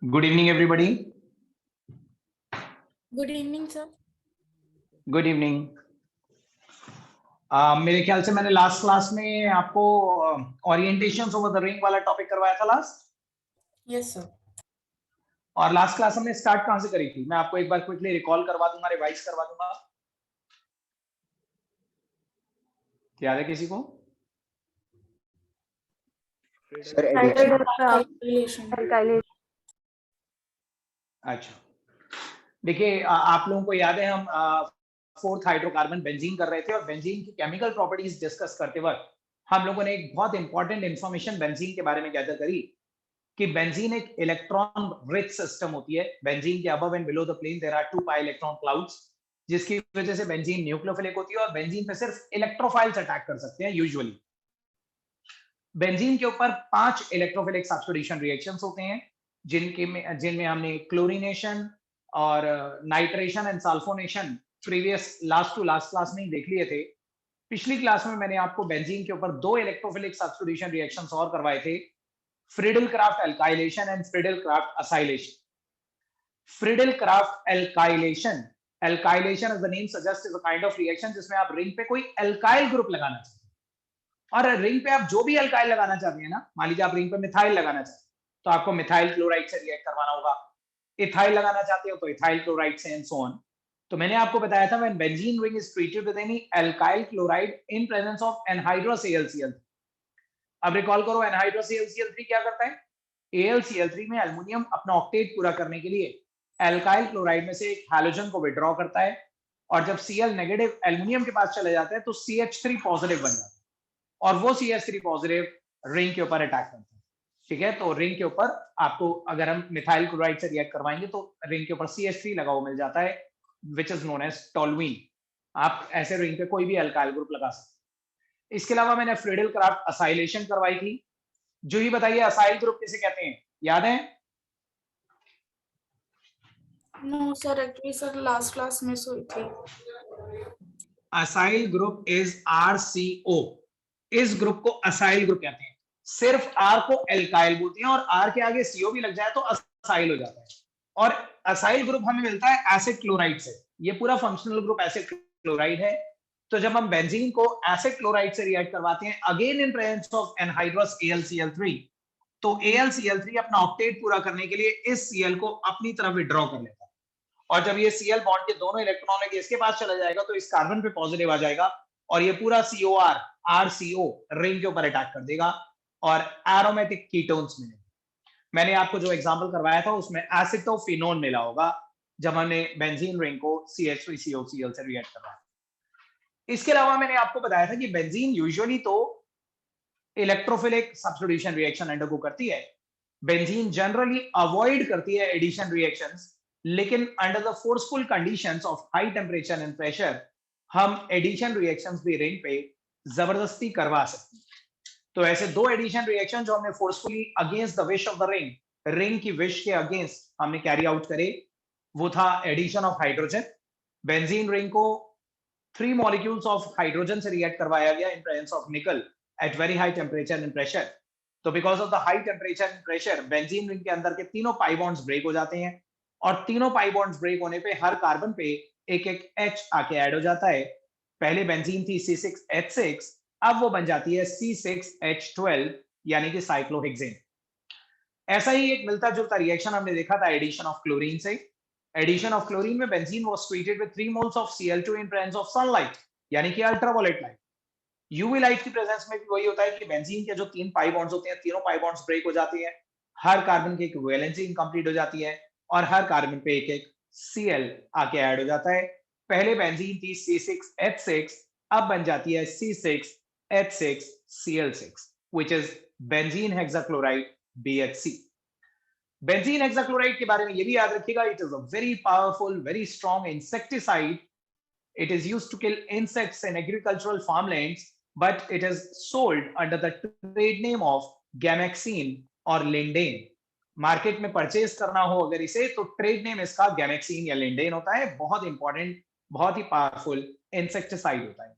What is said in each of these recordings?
Good evening, everybody. Good evening, sir. Good evening. मेरे ख्याल से मैंने लास्ट क्लास में आपको ओरिएंटेशन ओवर द रिंग वाला टॉपिक करवाया था लास्ट। Yes, sir. और लास्ट क्लास हमने स्टार्ट कहां से करी थी? मैं आपको एक बार क्विकली रिकॉल करवा दूंगा, रिवाइज करवा दूंगा। याद है किसी को? Sir addition Calculation. अच्छा, देखिए आप लोगों को याद है हम फोर्थ हाइड्रोकार्बन बेंजीन कर रहे थे और बेंजीन की केमिकल प्रॉपर्टीज डिस्कस करते वक्त हम लोगों ने एक बहुत इंपॉर्टेंट इंफॉर्मेशन बेंजीन के बारे में गैदर करी कि बेंजीन एक इलेक्ट्रॉन रिच सिस्टम होती है। बेंजीन के above and below the plane there are 2 pi electron clouds, जिसकी वजह से बेंजीन न्यूक्लियोफिलिक होती है और बेंजीन पे सिर्फ इलेक्ट्रोफाइल्स अटैक कर सकते हैं यूजुअली। बेंजीन के ऊपर 5 इलेक्ट्रोफिलिक सब्स्टिट्यूशन रिएक्शंस होते हैं जिनमें हमने क्लोरीनेशन और nitration and sulphonation previous last to last class में ही देख लिए थे। पिछली क्लास में मैंने आपको बेंजीन के ऊपर 2 इलेक्ट्रोफिलिक सब्स्टिट्यूशन रिएक्शंस और करवाए थे, Friedel Crafts alkylation and Friedel Crafts acylation. Friedel Crafts alkylation, alkylation as the name सजेस्ट is a kind of reaction जिसमें आप रिंग पे कोई एल्काइल ग्रुप लगाना चाहते हैं और रिंग पे आप जो भी एल्काइल लगाना चाहते हैं ना, मान लीजिए आप रिंग पे मिथाइल लगाना चाहते हैं तो आपको मिथाइल क्लोराइड से रिएक्ट करवाना होगा। इथाइल लगाना चाहते हो तो इथाइल क्लोराइड से एंड सो ऑन। तो मैंने आपको बताया था when benzene ring is treated with any alkyl chloride in presence of anhydrous AlCl। अब रिकॉल करो एनहाइड्रस AlCl3 क्या करता है? AlCl3 में एल्युमिनियम अपना ऑक्टेट पूरा करने के लिए एल्काइल क्लोराइड में से एक हैलोजन को विड्रॉ करता है और जब Cl नेगेटिव एल्युमिनियम के पास चले जाता है तो CH3 पॉजिटिव बन जाता है और वो CH3 पॉजिटिव रिंग के ऊपर अटैक करता है। ठीक है, तो रिंग के ऊपर आपको अगर हम मिथाइल क्लोराइड से रिएक्ट करवाएंगे तो रिंग के ऊपर CH3 लगा हुआ मिल जाता है which is known as toluene. आप ऐसे रिंग पे कोई भी अल्काइल ग्रुप लगा सकते हैं। इसके अलावा मैंने फ्रिडल क्राफ्ट असाइलेशन करवाई थी। जो ही बताइए असाइल ग्रुप किसे कहते हैं, याद है? No, sir. Actually, sir, last class में हुई थी. Acyl group is RCO। इस ग्रुप को असाइल ग्रुप कहते हैं। सिर्फ R को एल्काइल बोलते हैं और R के आगे CO भी लग जाए तो असाइल हो जाता है। और असाइल ग्रुप हमें मिलता है एसिड क्लोराइड से। ये पूरा फंक्शनल ग्रुप एसिड क्लोराइड है। तो जब हम बेंजीन को एसिड क्लोराइड से रिएक्ट करवाते हैं again in presence of anhydrous AlCl3, तो AlCl3 अपना ऑक्टेट पूरा करने के लिए इस Cl को अपनी तरफ विड्रॉ कर लेता है और जब ये Cl बॉन्ड के दोनों इलेक्ट्रॉन है इसके पास चला जाएगा तो इस कार्बन पे पॉजिटिव आ जाएगा और ये पूरा COR RCO रिंग के ऊपर अटैक कर देगा और एरोमेटिक कीटोन्स मिलेंगे। मैंने आपको जो एग्जांपल करवाया था उसमें एसिटोफिनोन मिला होगा जब हमने बेंजीन रिंग को CH3COCl से रिएक्ट करवाया। इसके अलावा मैंने आपको बताया था कि बेंजीन यूजुअली तो इलेक्ट्रोफिलिक सब्स्टिट्यूशन रिएक्शन अंडरगो करती है। बेंजीन जनरली अवॉइड करती है एडिशन रिएक्शंस, लेकिन under the forceful conditions of high temperature and pressure हम एडिशन रिएक्शंस भी रिंग पे जबरदस्ती करवा सकते हैं। तो ऐसे 2 एडिशन रिएक्शन जो हमने forcefully against the wish of the ring की विश के अगेंस्ट हमने कैरी आउट करे, वो था addition of hydrogen. Benzene ring को 3 मॉलिक्यूल्स ऑफ हाइड्रोजन से रिएक्ट करवाया गया in presence of nickel at very high temperature and pressure. तो because of the high temperature and pressure benzene ring के अंदर के तीनों पाई बॉन्ड्स ब्रेक हो जाते हैं और तीनों पाई बॉन्ड्स ब्रेक होने पे हर कार्बन पे एक एक H आके ऐड हो जाता है। पहले बेंजीन थी C6H6, अब वो बन जाती है C6H12 यानी कि साइक्लोहेक्सेन। ऐसा ही एक मिलता जुलता रिएक्शन हमने देखा था एडिशन ऑफ क्लोरीन से। एडिशन ऑफ क्लोरीन में benzene was treated with 3 moles of Cl2 in presence of sunlight यानी कि अल्ट्रावायलेट लाइट। यूवी लाइट की प्रेजेंस में भी वही होता है कि बेंजीन के जो 3 पाई बॉन्ड्स होते हैं तीनों पाई बॉन्ड्स ब्रेक हो जाते हैं, हर कार्बन की एक वैलेंसी इनकम्प्लीट हो जाती है और हर कार्बन पे एक एक Cl आके ऐड हो जाता है। पहले बेंजीन थी C6H6, अब बन जाती है C6H6Cl6 which is benzene hexachloride BHC। Benzene hexachloride के बारे में ये भी याद रखिएगा, it is a very powerful very strong insecticide. It is used to kill insects in agricultural farmlands, but it is sold under the trade name of Gamaxine or Lindane. Market में purchase करना हो अगर इसे तो trade name इसका Gammexane या lindane होता है। बहुत इंपॉर्टेंट बहुत ही पावरफुल इंसेक्टिसाइड होता है।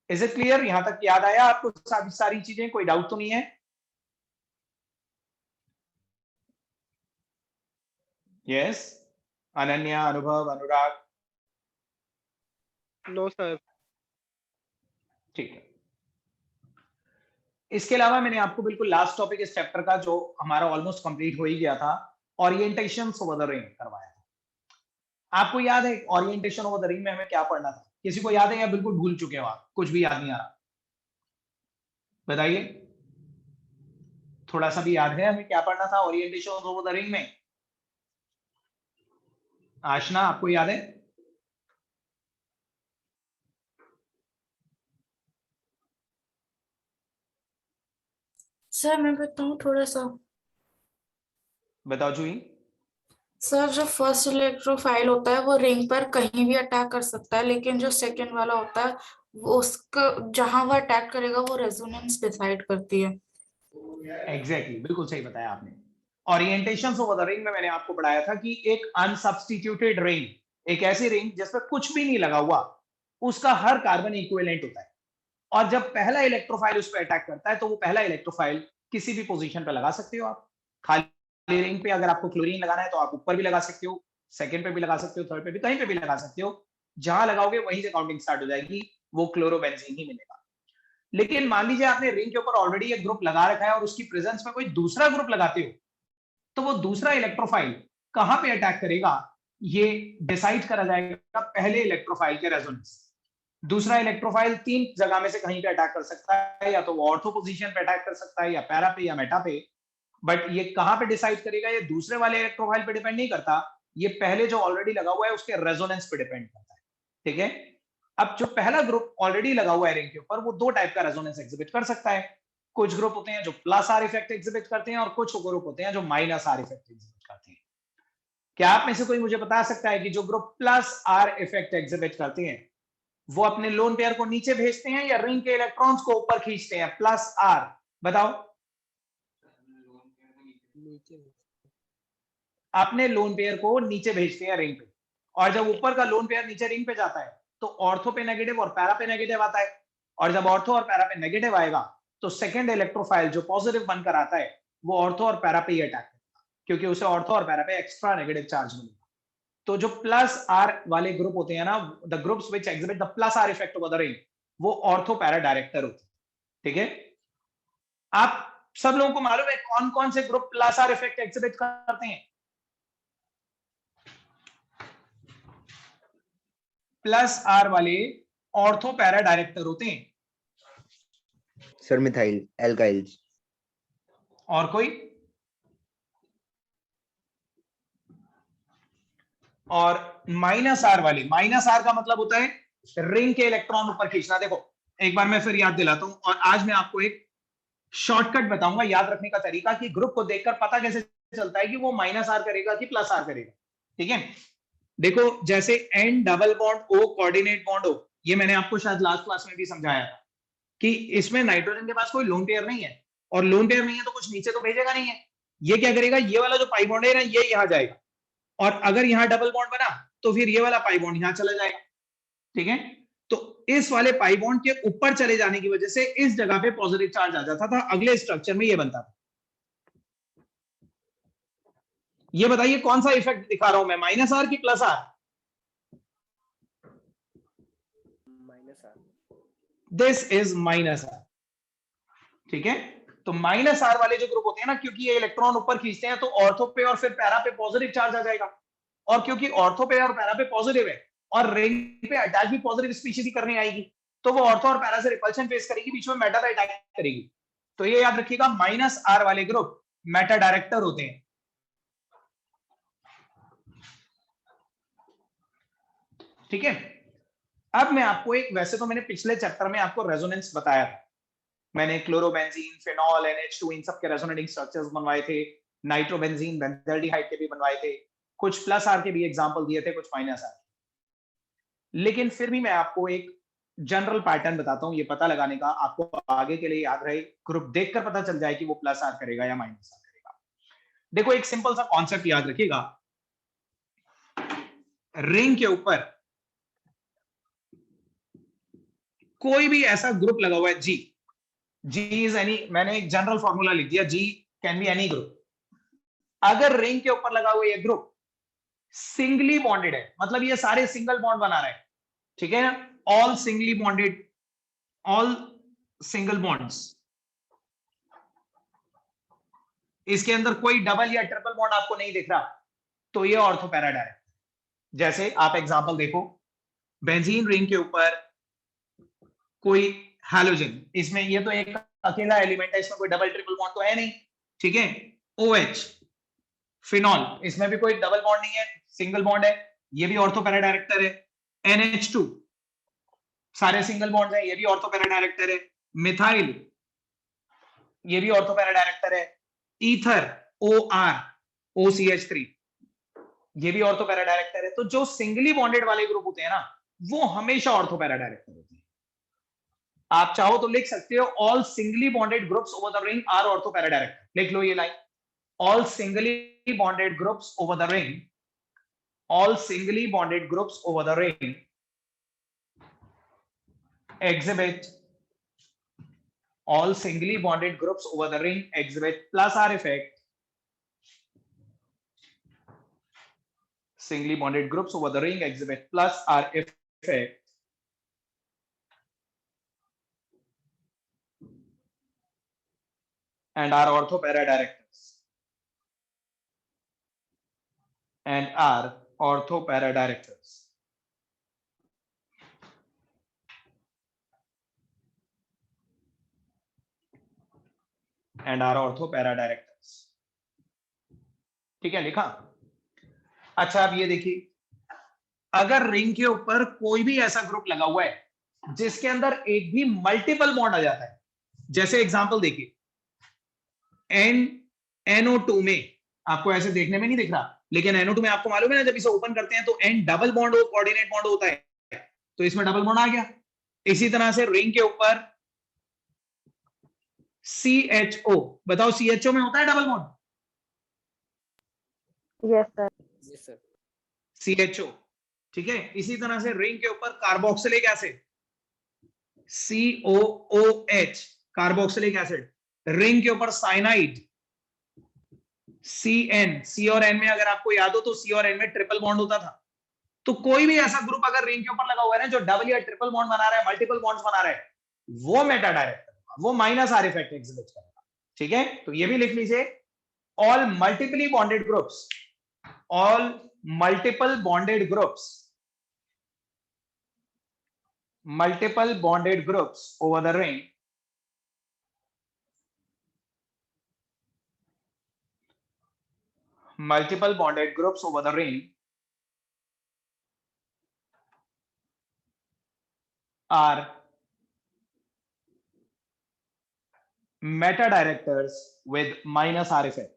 Is it clear? यहां तक याद आया आपको सारी चीजें? कोई डाउट तो नहीं है? यस, अनन्या, अनुभव, अनुराग? No sir. ठीक है। इसके अलावा मैंने आपको बिल्कुल लास्ट टॉपिक इस चैप्टर का, जो हमारा ऑलमोस्ट कंप्लीट हो ही गया था, ओरिएंटेशन ओवर द रिंग करवाया था। आपको याद है ओरिएंटेशन ओवर द रिंग में हमें क्या पढ़ना था? किसी को याद है या बिल्कुल भूल चुके हो आप? कुछ भी याद नहीं आ रहा? बताइए, थोड़ा सा भी याद है हमें क्या पढ़ना था ओरिएंटेशन ओवर द रिंग में? आशना, आपको याद है? सर मैं बताऊं थोड़ा सा? बताओ जूही। सर जो फर्स्ट इलेक्ट्रोफाइल होता है वो रिंग पर कहीं भी अटैक कर सकता है, लेकिन जो सेकंड वाला होता है वो उसका जहां वो अटैक करेगा वो रेजोनेंस डिसाइड करती है। एग्जैक्टली, बिल्कुल सही बताया आपने। ओरिएंटेशन ओवर द रिंग में मैंने आपको पढ़ाया था कि एक अनसब्स्टिट्यूटेड रिंग, एक ऐसी रिंग जिसमें कुछ भी नहीं लगा हुआ, उसका हर कार्बन इक्विवेलेंट होता है। और जब पहला इलेक्ट्रोफाइल उस पर अटैक करता है तो वो पहला इलेक्ट्रोफाइल किसी भी पोजीशन पे लगा सकते हो आप। खाली रिंग पे अगर आपको क्लोरीन लगाना है तो आप ऊपर भी लगा सकते हो, सेकंड पे भी लगा सकते हो, थर्ड पे भी, कहीं पे भी लगा सकते हो। जहां लगाओगे वहीं से काउंटिंग स्टार्ट हो जाएगी, वो क्लोरोबेंजीन ही मिलेगा। लेकिन मान लीजिए आपने रिंग के ऊपर ऑलरेडी एक ग्रुप लगा रखा है और उसकी प्रेजेंस में कोई दूसरा ग्रुप लगाते हो, तो वो दूसरा इलेक्ट्रोफाइल कहां पे अटैक करेगा ये डिसाइड करा जाएगा पहले इलेक्ट्रोफाइल के रेजोनेंस। दूसरा इलेक्ट्रोफाइल तीन जगह में से कहीं पे अटैक कर सकता है, या तो वो ऑर्थो पोजीशन पे अटैक कर सकता है, या पैरा पे, या मेटा पे। बट ये कहां पे डिसाइड करेगा, ये दूसरे वाले इलेक्ट्रोफाइल पे डिपेंड नहीं करता, ये पहले जो ऑलरेडी लगा हुआ है उसके रेजोनेंस पे डिपेंड करता है। ठीक है। अब जो पहला ग्रुप ऑलरेडी लगा हुआ है रिंग के ऊपर, वो दो टाइप का रेजोनेंस एग्जिबिट कर सकता है। कुछ ग्रुप होते हैं जो प्लस आर इफेक्ट एग्जिबिट करते हैं, और कुछ ग्रुप होते हैं जो माइनस आर इफेक्ट एग्जिबिट करते हैं। क्या आप में से कोई मुझे बता सकता है कि जो group plus R effect exhibit करते हैं वो अपने लोन पेयर को नीचे भेजते हैं या रिंग के इलेक्ट्रॉन्स को ऊपर खींचते हैं? प्लस आर, बताओ। अपने लोन पेयर को नीचे भेजते हैं रिंग पे, और जब ऊपर का लोन पेयर नीचे रिंग पे जाता है तो ऑर्थो पे नेगेटिव और पैरा पे नेगेटिव आता है। और जब ऑर्थो और पैरा पे नेगेटिव आएगा तो सेकंड इलेक्ट्रोफाइल जो पॉजिटिव बनकर आता है वो ऑर्थो और पैरा पे ही अटैक करेगा, क्योंकि उसे ऑर्थो और पैरा पे एक्स्ट्रा नेगेटिव चार्ज मिलेगा। तो जो प्लस आर वाले ग्रुप होते हैं ना, the groups which exhibit the plus R effect over the ring, वो ऑर्थो पैरा डायरेक्टर होते हैं। ठीक है। आप सब लोगों को मालूम है कौन कौन से group plus R effect exhibit करते हैं? प्लस आर वाले ऑर्थो पैरा डायरेक्टर होते हैं। Sir methyl alkyls. और कोई? और माइनस आर वाले, माइनस आर का मतलब होता है रिंग के इलेक्ट्रॉन ऊपर खींचना। देखो एक बार मैं फिर याद दिलाता हूं, और आज मैं आपको एक शॉर्टकट बताऊंगा याद रखने का तरीका, कि ग्रुप को देखकर पता कैसे चलता है कि वो माइनस आर करेगा कि प्लस आर करेगा। ठीक है। देखो जैसे N double bond O coordinate bond हो, ये मैंने आपको शायद लास्ट क्लास में भी समझाया था कि इसमें नाइट्रोजन के पास कोई लोन पेयर नहीं है, और लोन पेयर नहीं है तो कुछ नीचे तो भेजेगा नहीं है। ये क्या करेगा, ये वाला जो पाई बॉन्ड है ना, ये यहां जाएगा, और अगर यहां डबल बॉन्ड बना तो फिर ये वाला पाई बॉन्ड यहां चला जाएगा। ठीक है। तो इस वाले पाई बॉन्ड के ऊपर चले जाने की वजह से इस जगह पे पॉजिटिव चार्ज आ जाता था, अगले स्ट्रक्चर में ये बनता था। ये बताइए कौन सा इफेक्ट दिखा रहा हूं मैं, माइनस आर की plus R? Minus R. This is minus R. ठीक है। तो माइनस आर वाले जो ग्रुप होते हैं ना, क्योंकि ये इलेक्ट्रॉन ऊपर खींचते हैं तो ऑर्थो पे और फिर पैरा पे पॉजिटिव चार्ज आ जाएगा, और क्योंकि ऑर्थो पे और पैरा पे पॉजिटिव है और रिंग पे अटैच भी पॉजिटिव स्पीशीज ही करने आएगी, तो वो ऑर्थो और पैरा से रिपल्शन फेस करेगी, बीच में मेटा पे अटैक करेगी। तो ये याद रखिएगा, माइनस आर वाले ग्रुप मेटा डायरेक्टर होते हैं। ठीक है। अब मैं आपको एक, वैसे तो मैंने पिछले चैप्टर में आपको रेजोनेंस बताया था, मैंने क्लोरोबेंजीन, फिनॉल, NH2 इन सब के रेजोनेटिंग स्ट्रक्चर्स बनवाए थे, नाइट्रोबेंजीन, बेंजल्डिहाइड के भी बनवाए थे, कुछ प्लस आर के भी एग्जांपल दिए थे, कुछ माइनस आर। लेकिन फिर भी मैं आपको एक जनरल पैटर्न बताता हूं, ये पता लगाने का, आपको आगे के लिए याद रहे, ग्रुप देखकर पता चल जाए कि वो प्लस आर करेगा या माइनस आर करेगा। देखो एक सिंपल सा कॉन्सेप्ट याद रखिएगा, रिंग के ऊपर कोई भी ऐसा ग्रुप लगा हुआ है, जी इज एनी, मैंने एक जनरल फॉर्मूला लिख दिया, जी कैन बी एनी ग्रुप। अगर रिंग के ऊपर लगा हुआ ये ग्रुप सिंगली बॉन्डेड है, मतलब ये सारे सिंगल बॉन्ड बना रहे हैं, ठीक है ना, all singly bonded, all single bonds, इसके अंदर कोई डबल या ट्रिपल बॉन्ड आपको नहीं दिख रहा, तो ये ऑर्थो पैरा डायरेक्टर। जैसे आप एग्जांपल देखो, बेंजीन रिंग के ऊपर कोई हैलोजन, इसमें ये तो एक अकेला एलिमेंट है, इसमें कोई डबल ट्रिपल बॉन्ड तो है नहीं, ठीक है। OH फिनॉल, इसमें भी कोई डबल बॉन्ड नहीं है, सिंगल बॉन्ड है, ये भी ऑर्थो पैरा डायरेक्टर है। NH2 सारे सिंगल बॉन्ड है, ये भी ऑर्थो पैरा डायरेक्टर है। मिथाइल, ये भी ऑर्थो पैरा डायरेक्टर है। ईथर, OR, OCH3, ये भी ऑर्थो पैरा डायरेक्टर है। तो जो सिंगली बॉन्डेड वाले ग्रुप होते हैं ना, वो हमेशा ऑर्थो पैरा डायरेक्टर होते हैं। आप चाहो तो लिख सकते हो, all singly bonded groups over the ring are ortho para director, लिख लो ये line, all singly bonded groups over the ring, all singly bonded groups over the ring exhibit, all singly bonded groups over the ring exhibit plus R effect, singly bonded groups over the ring exhibit plus R effect, and are ortho para directors, and are ortho para directors. And are ortho para directors. ठीक है, लिखा। अच्छा, अब ये देखिए, अगर ring के ऊपर कोई भी ऐसा ग्रुप लगा हुआ है जिसके अंदर एक भी मल्टीपल बॉन्ड आ जाता है, जैसे एग्जांपल देखिए, NO2 में आपको ऐसे देखने में नहीं दिख रहा, लेकिन NO2 में आपको मालूम है ना, जब इसे ओपन करते हैं तो N डबल बॉन्ड हो, कोऑर्डिनेट बॉन्ड होता है, तो इसमें डबल बॉन्ड आ गया। इसी तरह से रिंग के ऊपर CHO, बताओ CHO में होता है double bond? Yes sir. Yes sir. CHO, ठीक है। इसी तरह से रिंग के ऊपर carboxylic acid, COOH, carboxylic acid. Ring के ऊपर साइनाइड, CN, C और N में अगर आपको याद हो तो C और N में ट्रिपल बॉन्ड होता था। तो कोई भी ऐसा ग्रुप अगर रिंग के ऊपर लगा हुआ है ना, जो डबल या ट्रिपल बॉन्ड बना रहा है, मल्टीपल बॉन्ड्स बना रहा है, वो मेटा डायरेक्टर, वो माइनस R इफेक्ट एग्जिबिट करेगा, ठीक है। तो ये भी लिख लीजिए, all multiply bonded groups, all multiple bonded groups over the ring are meta directors with minus R effect,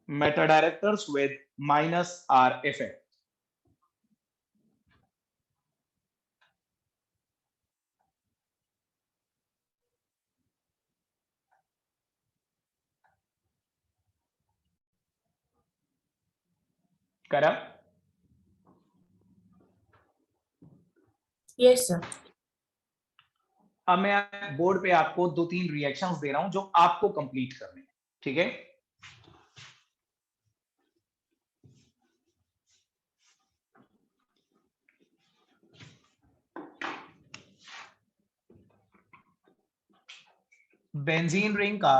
meta directors with minus R effect. करा? Yes sir. अब मैं बोर्ड पे आपको 2-3 रिएक्शंस दे रहा हूं जो आपको कंप्लीट करने हैं, ठीक है। बेंजीन रिंग का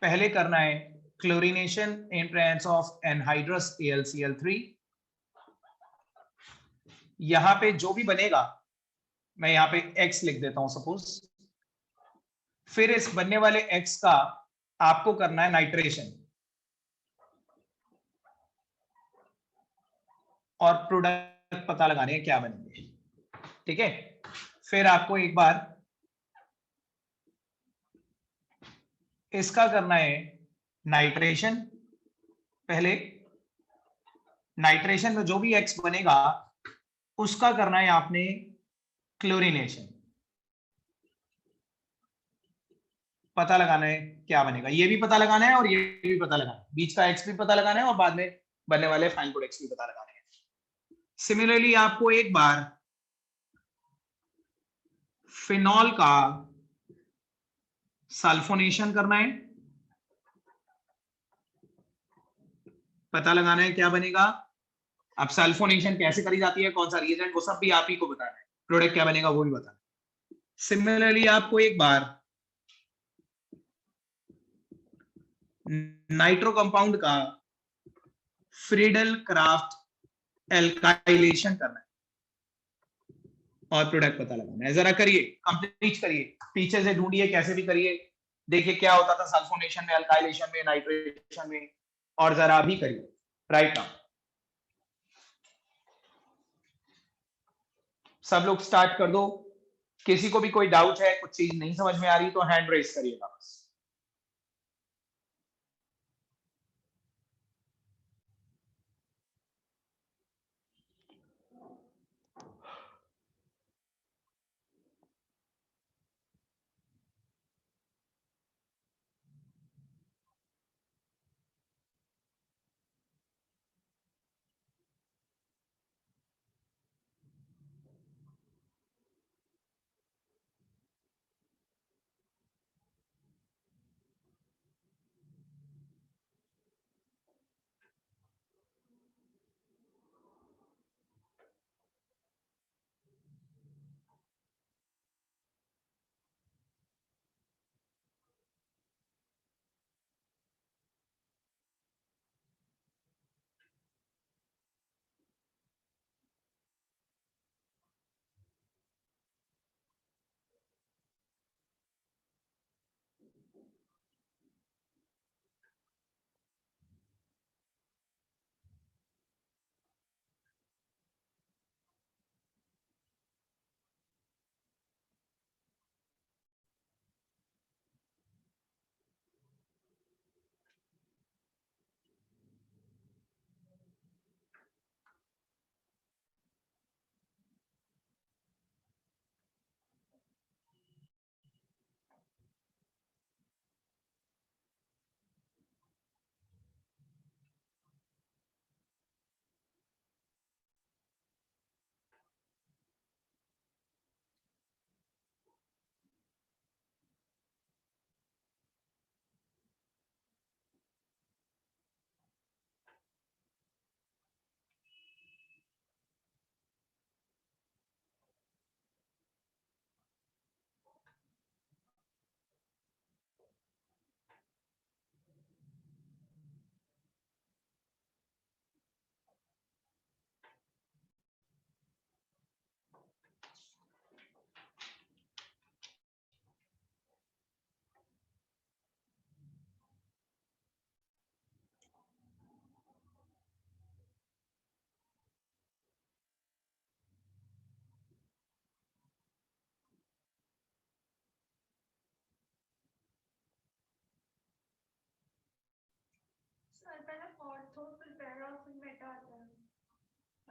पहले करना है chlorination in presence of anhydrous AlCl3। यहां पे जो भी बनेगा, मैं यहां पे X लिख देता हूं सपोज, फिर इस बनने वाले X का आपको करना है नाइट्रेशन और प्रोडक्ट पता लगाने हैं क्या बनेंगे, ठीक है। फिर आपको एक बार इसका करना है नाइट्रेशन, पहले नाइट्रेशन में जो भी X बनेगा उसका करना है आपने क्लोरीनेशन, पता लगाना है क्या बनेगा, ये भी पता लगाना है और ये भी पता लगाना है, बीच का X भी पता लगाना है और बाद में बनने वाले फाइन प्रोडक्ट्स भी पता लगाने हैं। सिमिलरली आपको एक बार फिनॉल का सल्फोनेशन करना है, पता लगाना है क्या बनेगा। अब सल्फोनेशन कैसे करी जाती है, कौन सा रिएजेंट, वो सब भी आप ही को बताना है। प्रोडक्ट क्या बनेगा वो भी बताना है। सिमिलरली आपको एक बार नाइट्रो कंपाउंड का फ्रीडल क्राफ्ट एल्काइलेशन करना है और प्रोडक्ट पता लगाना है। जरा करिए, कंप्लीट करिए, पीछे से ढूंढिए, कैसे भी करिए, देखिए क्या होता था सल्फोनेशन में, एल्काइलेशन में, नाइट्रेशन में, और जरा अभी करिए राइट नाउ। सब लोग स्टार्ट कर दो। किसी को भी कोई डाउट है, कुछ चीज नहीं समझ में आ रही तो हैंड रेस करिएगा बस।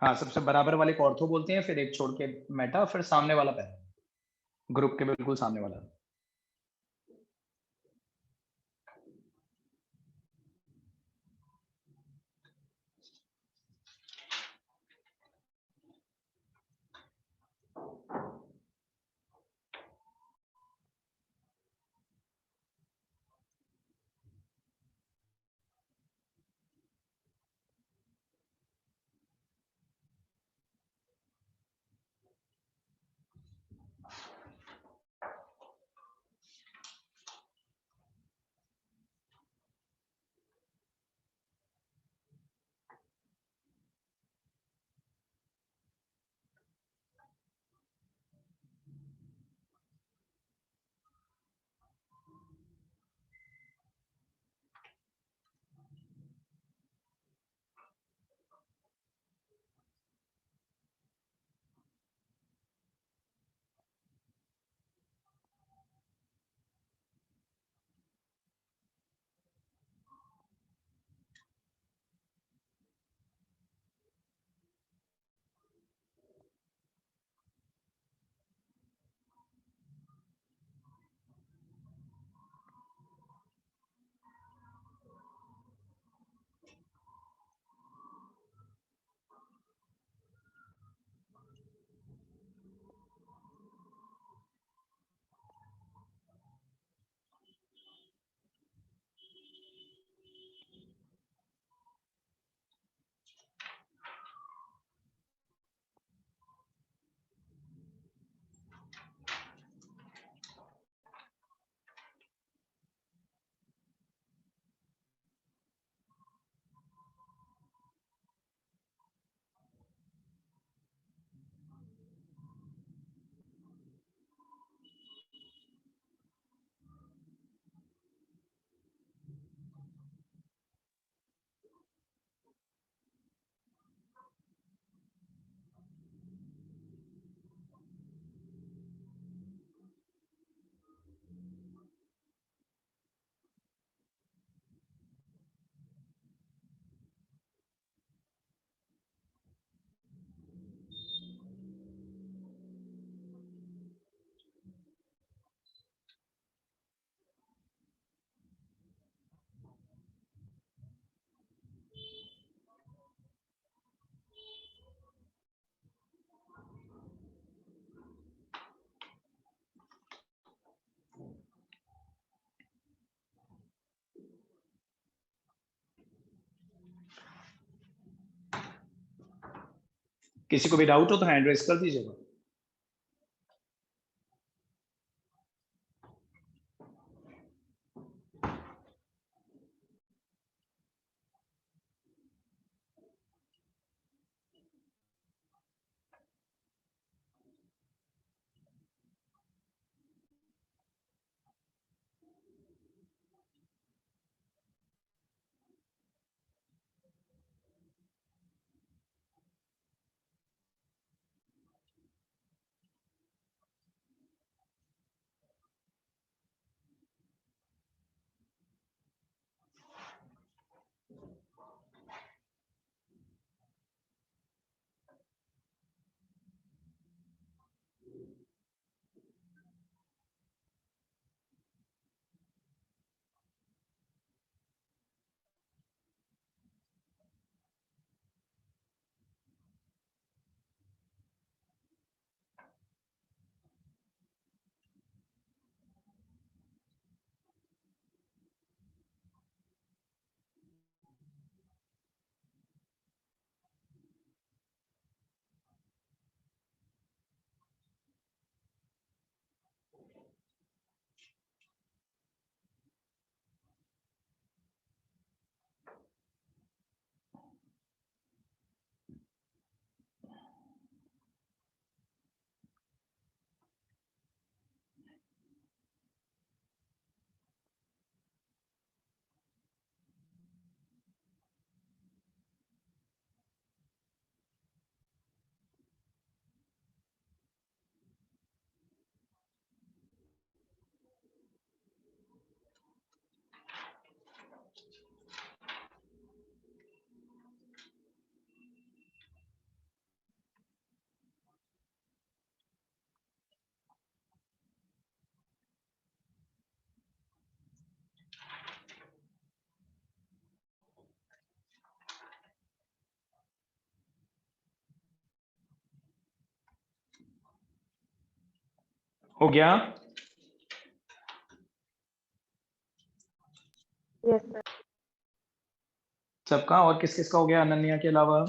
हाँ, सबसे बराबर वाले को ऑर्थो बोलते हैं, फिर एक छोड़ के मेटा, फिर सामने वाला पैरा, ग्रुप के बिल्कुल सामने वाला। किसी को भी डाउट हो तो हैंड रेस कर दीजिएगा। हो गया? Yes sir. सबका? और किस किस का हो गया अनन्या के अलावा?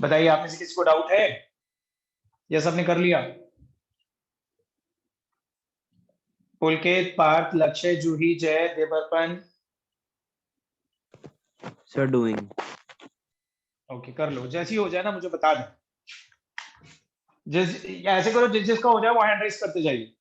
बताइए, आप में से किसी को डाउट है या सबने कर लिया? पुलकित, पार्थ, लक्ष्य, जूही, जय, देवर्पन। Sir doing. ओके, कर लो। जैसे ही हो जाए ना मुझे बता दें। ऐसे करो, जिस जिसका हो जाए वो हैंड रेस करते जाइए।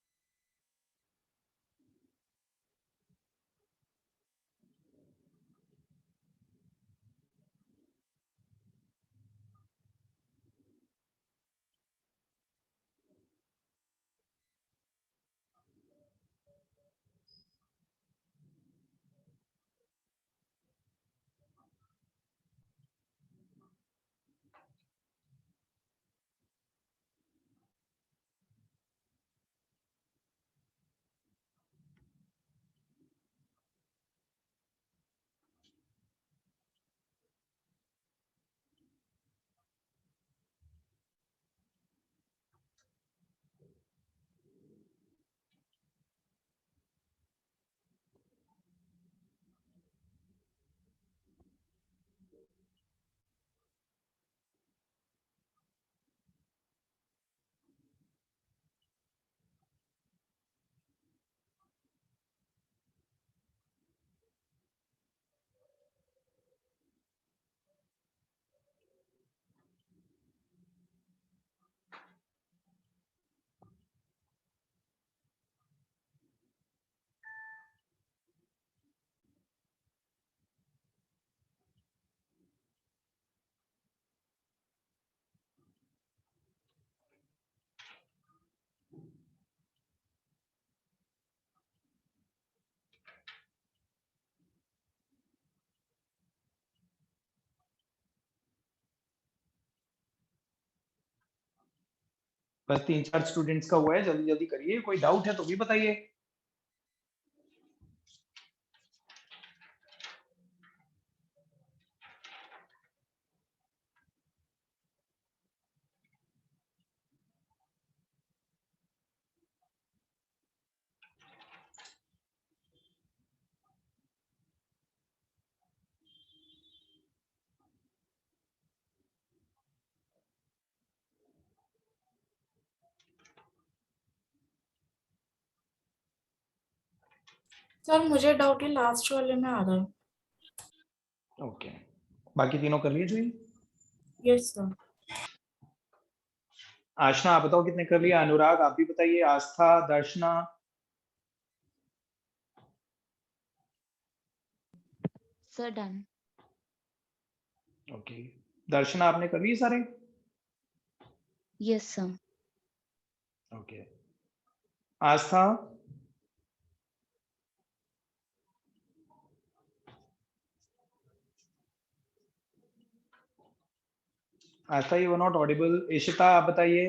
बस 3-4 स्टूडेंट्स का हुआ है, जल्दी जल्दी करिए, कोई डाउट है तो भी बताइए। सर मुझे डाउट है लास्ट वाले में आ रहा है। ओके, बाकी तीनों कर लिए जी। Yes sir. आशना आप बताओ कितने कर लिए, अनुराग आप भी बताइए, Aastha, Darshana, sir done. Okay, Darshana आपने कर लिए सारे? Yes sir. Okay, Aastha, Aastha you are not audible. Ishita आप बताइए।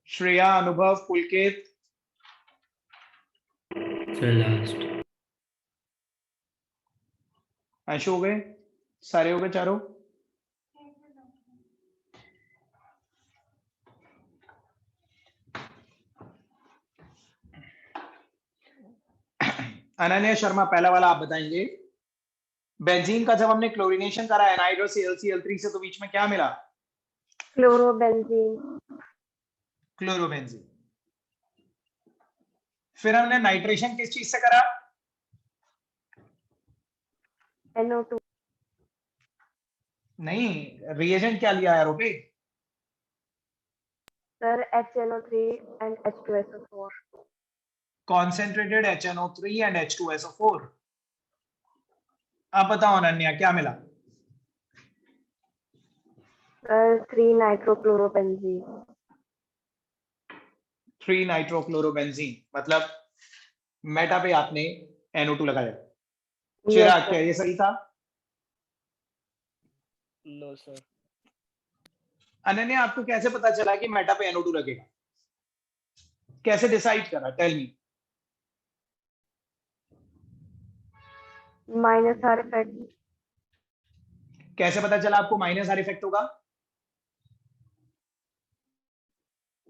श्रेया, अनुभव, पुलकित, सर लास्ट। अंशु हो गए सारे, हो गए चारों? अनन्या शर्मा पहला वाला आप बताएंगे। बेंजीन का जब हमने क्लोरीनेशन करा एनाइड और ClCl3 से, तो बीच में क्या मिला? क्लोरोबेंजीन। क्लोरोबेंजीन। फिर हमने नाइट्रेशन किस चीज से करा? NO2। नहीं, रिएजेंट क्या लिया यार okay? Sir HNO3 and H2SO4। Concentrated HNO3 and H2SO4। अब बताओ अनन्या क्या मिला? Sir 3 nitrochlorobenzene. 3 नाइट्रोक्लोरोबेंजीन, मतलब मेटा पे आपने NO2 लगाया। चिराग क्या ये सही था? No sir. अनन्या आपको कैसे पता चला कि मेटा पे NO2 लगेगा? कैसे डिसाइड करा, tell me. Minus R effect. कैसे पता चला आपको माइनस आर इफेक्ट होगा?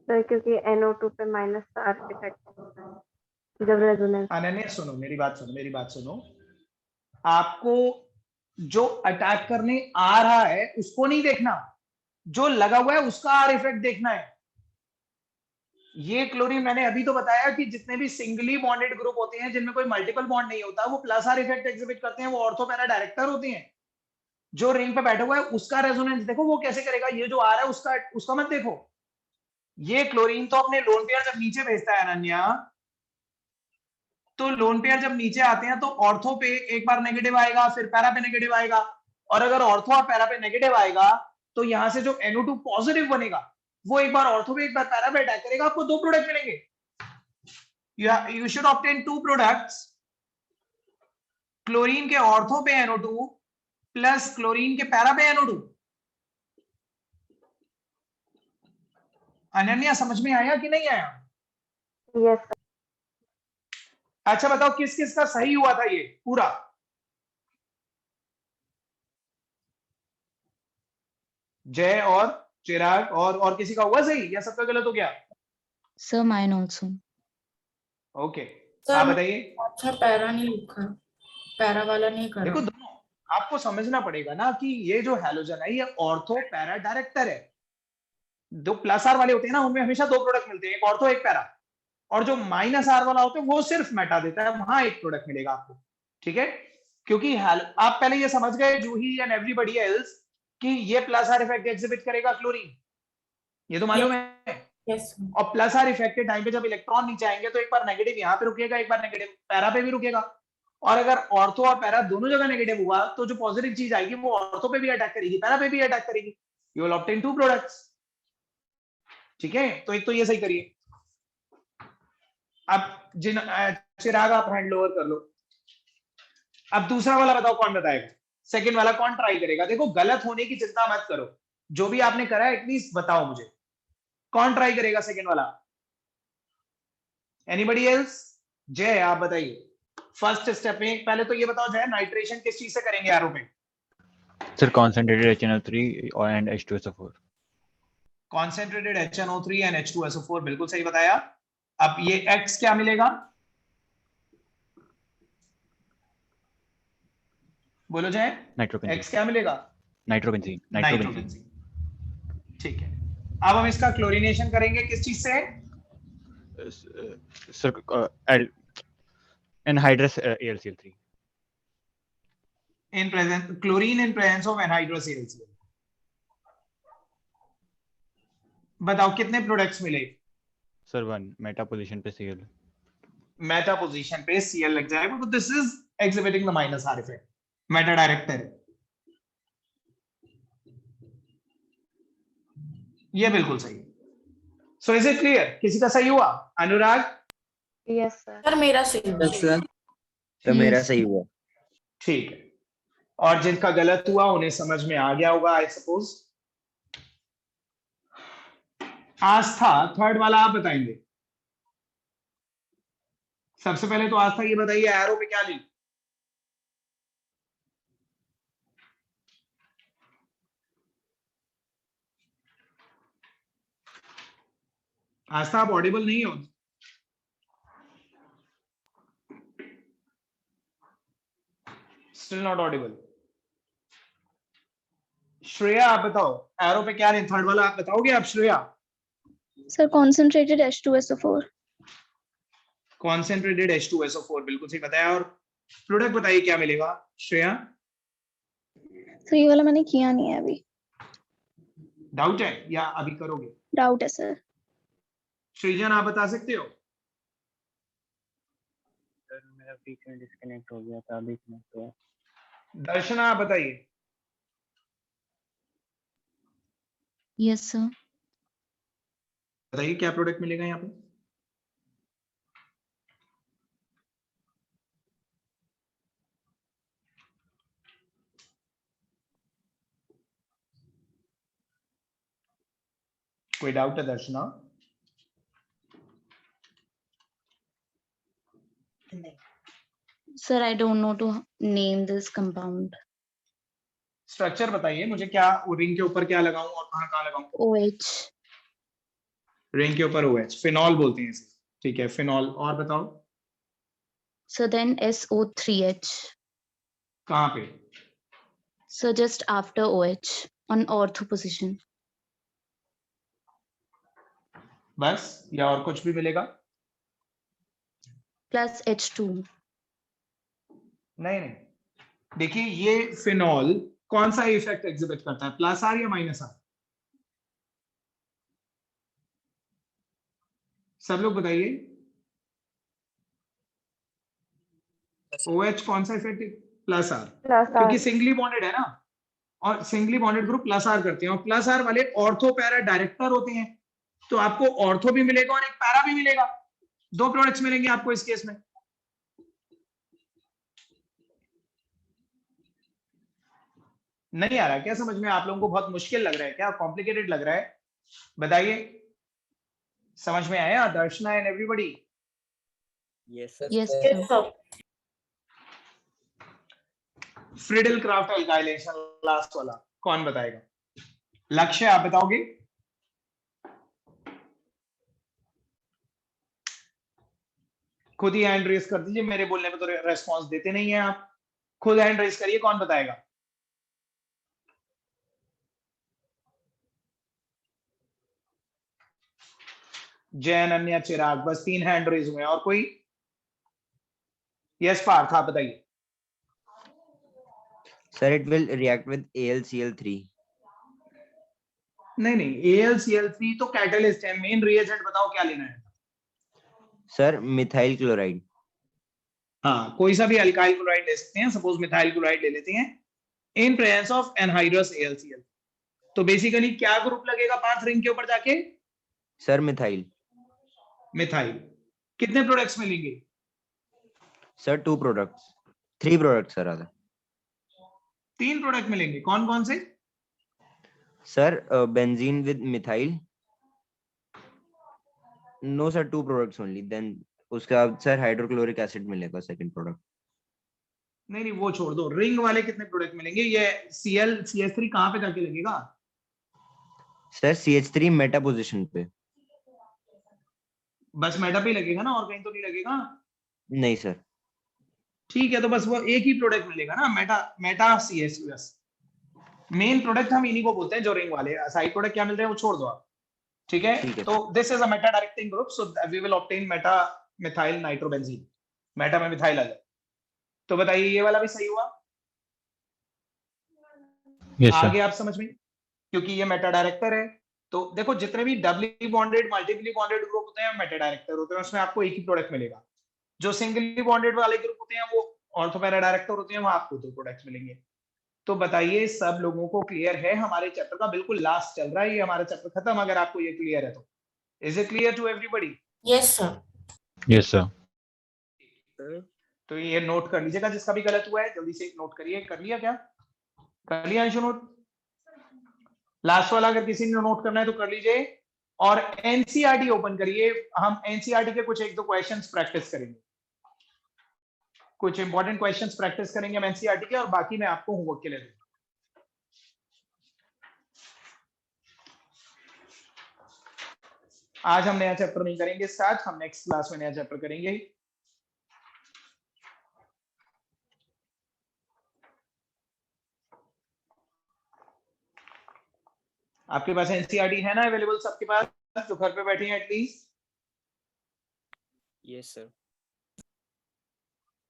सर क्योंकि NO2 पे माइनस आर इफेक्ट होता है जब रेजोनेंस। अनन्या सुनो, मेरी बात सुनो, मेरी बात सुनो। आपको जो अटैक करने आ रहा है उसको नहीं देखना, जो लगा हुआ है उसका आर इफेक्ट देखना है। ये क्लोरीन मैंने अभी तो बताया कि जितने भी सिंगली बॉन्डेड ग्रुप होते हैं जिनमें कोई मल्टीपल बॉन्ड नहीं होता, वो प्लस आर इफेक्ट एग्जिबिट करते हैं, वो ऑर्थो पैरा डायरेक्टर होते हैं। जो रिंग पे बैठा हुआ है उसका रेजोनेंस देखो वो कैसे करेगा, ये जो आ रहा है उसका मत देखो। ये क्लोरीन तो अपने लोन पेयर जब नीचे भेजता है अनन्या, तो लोन पेयर जब नीचे आते हैं तो ऑर्थो पे एक बार नेगेटिव आएगा, फिर पैरा पे नेगेटिव आएगा, और अगर ऑर्थो और पैरा पे नेगेटिव आएगा तो यहां से जो NO2 पॉजिटिव बनेगा वो एक बार ऑर्थो पे एक बार पैरा पे अटैक करेगा, आपको दो प्रोडक्ट मिलेंगे। You should obtain 2 products, chlorine के ऑर्थो पे NO2 प्लस क्लोरीन के पैरा पे NO2। अनन्या समझ में आया कि नहीं आया? Yes sir. अच्छा बताओ किस किस का सही हुआ था ये पूरा? जय और चिराग और किसी का हुआ सही या सबका गलत हो गया? Sir mine also. Okay, sir आप बताइए। अच्छा पैरा नहीं लिखा, पैरा वाला नहीं करा। देखो दोनों आपको समझना पड़ेगा ना कि ये जो हैलोजन है ये ऑर्थो पैरा डायरेक्टर है। दो प्लस आर वाले होते हैं ना, उनमें हमेशा दो प्रोडक्ट मिलते हैं, एक ऑर्थो एक पैरा। और जो माइनस आर वाला होता है वो सिर्फ मेटा देता है, वहां एक प्रोडक्ट मिलेगा आपको। ठीक है, क्योंकि आप पहले ये समझ गए जूही एंड एवरीबॉडी एल्स कि ये प्लस आर इफेक्ट एग्जिबिट करेगा क्लोरीन, ये तो मालूम है। यस और प्लस आर इफेक्ट के टाइम पे जब इलेक्ट्रॉन नीचे आएंगे तो एक बार नेगेटिव यहाँ पे रुकेगा, एक बार नेगेटिव पैरा पे भी रुकेगा। और अगर ऑर्थो और पैरा दोनों जगह नेगेटिव हुआ तो जो पॉजिटिव चीज आएगी वो ऑर्थो पे भी अटैक करेगी, पैरा पे भी अटैक करेगी। You will obtain 2 products. ठीक है, तो एक तो ये सही करिए। अब चिराग आप हैंड ओवर कर लो। अब दूसरा वाला बताओ कौन बताएगा? सेकंड वाला कौन ट्राई करेगा? देखो गलत होने की चिंता मत करो, जो भी आपने करा है एटलीस्ट बताओ मुझे, कौन ट्राई करेगा सेकंड वाला? Anybody else? जय आप बताइए। फर्स्ट स्टेप में पहले तो ये बताओ जय, नाइट्रेशन किस चीज से करेंगे आरओ पे? Sir concentrated HNO3 and H2SO4. Concentrated HNO3 and H2SO4, बिल्कुल सही बताया। अब ये X क्या मिलेगा? बोलो जय, Nitrobenzene. X क्या मिलेगा? Nitrobenzene. नाइट्रोबेंजीन। ठीक है, अब हम इसका क्लोरीनेशन करेंगे किस चीज से? Sir, anhydrous AlCl3. In presence chlorine in presence of anhydrous AlCl। बताओ कितने प्रोडक्ट्स मिले? Sir, 1 meta position पे Cl. मेटा पोजीशन पे Cl लग जाएगा, तो this is exhibiting the minus R effect, Meta director है ये, बिल्कुल सही। So is it clear? किसी का सही हुआ? अनुराग? Yes sir. सर मेरा सही हुआ। तो मेरा Yes. सही हुआ। ठीक है, और जिनका गलत हुआ उन्हें समझ में आ गया होगा आई सपोज। आस्था थर्ड वाला आप बताएंगे। सबसे पहले तो आस्था ये बताइए एरो पे क्या ली? आस्था आप ऑडिबल नहीं हो। Still not Audible. श्रेया आप बताओ एरो पे क्या नहीं, थर्ड वाला आप बताओगे आप Shreya? Sir, concentrated H2SO4. Concentrated H2SO4, बिल्कुल सही बताया। और प्रोडक्ट बताइए क्या मिलेगा श्रेया? So ये वाला मैंने किया नहीं है अभी, डाउट है या अभी करोगे? डाउट है सर। सृजन आप बता सकते हो? सर मेरा बीच में डिस्कनेक्ट हो गया था, अभी कनेक्ट हुआ। दर्शना आप बताइए। Yes, sir. बताइए क्या प्रोडक्ट मिलेगा यहाँ पे? कोई डाउट है दर्शना? Sir, I don't know to name this compound. Structure बताइए मुझे, क्या रिंग के ऊपर क्या लगाऊं और कहाँ कहाँ लगाऊं? OH. रिंग के ऊपर OH, फिनॉल बोलते हैं इसे। ठीक है फिनॉल, और बताओ So then SO3H. कहाँ पे? So just after OH on ortho position. बस या और कुछ भी मिलेगा? Plus H2. नहीं नहीं, देखिए ये फिनॉल कौन सा इफेक्ट एग्जिबिट करता है, प्लस आर या माइनस आर? सब लोग बताइए। OH कौन सा इफेक्ट? प्लस आर, क्योंकि सिंगली बॉन्डेड है ना, और singly bonded group plus R करते हैं, और प्लस आर वाले ऑर्थो पैरा डायरेक्टर होते हैं, तो आपको ऑर्थो भी मिलेगा और एक पैरा भी मिलेगा, दो प्रोडक्ट्स मिलेंगे आपको इस केस में। नहीं आ रहा क्या समझ में? आप लोगों को बहुत मुश्किल लग रहा है क्या, कॉम्प्लिकेटेड लग रहा है? बताइए समझ में आया Darshana and everybody? Yes sir. Yes, Yes, sir. sir. Friedel crafts alkylation last वाला कौन बताएगा? लक्ष्य आप बताओगे? खुद ही हैंड रेस कर दीजिए, मेरे बोलने पे तो रेस्पॉन्स देते नहीं है आप, खुद हैंड रेस करिए, कौन बताएगा? जैन, अन्य, चिराग, बस 3 हैंड रेज हुए हैं, और कोई? यस पार्थ आप बताइए। Sir it will react with AlCl3। नहीं नहीं, AlCl3 तो कैटलिस्ट है, मेन रिएजेंट बताओ क्या लेना है? Sir methyl chloride. हाँ, कोई सा भी अल्काइल क्लोराइड ले सकते हैं, सपोज मिथाइल क्लोराइड ले लेते हैं in presence of anhydrous AlCl। तो बेसिकली क्या ग्रुप लगेगा 5 रिंग के ऊपर जाके? Sir methyl. मिथाइल। कितने प्रोडक्ट्स मिलेंगे? Sir 2 products, 3 products sir. 3 product मिलेंगे, कौन कौन से? Sir benzene with methyl, no sir 2 products only, then उसके बाद सर हाइड्रोक्लोरिक एसिड मिलेगा सेकंड प्रोडक्ट। नहीं नहीं वो छोड़ दो, रिंग वाले कितने प्रोडक्ट मिलेंगे? ये Cl CH3 कहाँ पे जाके लगेगा? सर CH3 मेटा पोजीशन पे। बस मेटा पे ही लगेगा ना, और कहीं तो नहीं लगेगा? नहीं सर। ठीक है, तो बस वो एक ही प्रोडक्ट मिलेगा ना, Meta Meta CH2S। Main product हम इन्हीं को बोलते हैं जो रिंग वाले, साइड प्रोडक्ट क्या मिल रहे हैं वो छोड़ दो आप। ठीक है, ठीक है। तो this is a meta directing group, so we will obtain meta methyl nitrobenzene. Meta में मिथाइल आ जाए। तो बताइए ये वाला भी सही हुआ? Yes, आगे sir. आप समझ में, क्योंकि ये मेटा डायरेक्टर है। तो देखो जितने भी डबली बॉन्डेड मल्टीपली बॉन्डेड ग्रुप होते हैं मेटा डायरेक्टर होते हैं, उसमें आपको एक ही प्रोडक्ट मिलेगा। जो सिंगली बॉन्डेड वाले ग्रुप होते हैं वो ऑर्थो पैरा डायरेक्टर होते हैं, वहां आपको 2 प्रोडक्ट्स मिलेंगे। तो बताइए सब लोगों को क्लियर है? हमारे चैप्टर का बिल्कुल लास्ट चल रहा है, ये हमारा चैप्टर खत्म, अगर आपको ये क्लियर है तो। Is it clear to everybody? Yes sir. Yes, sir. तो ये नोट कर लीजिएगा, जिसका भी गलत हुआ है जल्दी से नोट करिए। कर लिया क्या? कर लिया अंशु नोट? लास्ट वाला अगर किसी ने नोट करना है तो कर लीजिए। और एनसीईआरटी ओपन करिए, हम एनसीईआरटी के कुछ 1-2 क्वेश्चंस प्रैक्टिस करेंगे, कुछ इंपॉर्टेंट क्वेश्चंस प्रैक्टिस करेंगे हम एनसीईआरटी के, और बाकी मैं आपको होमवर्क के लिए दूंगा। आज हम नया चैप्टर नहीं करेंगे स्टार्ट, हम नेक्स्ट क्लास में नया चैप्टर करेंगे। आपके पास एनसीईआरटी है ना अवेलेबल सबके पास, जो घर पे बैठे हैं एटलीस्ट? Yes sir.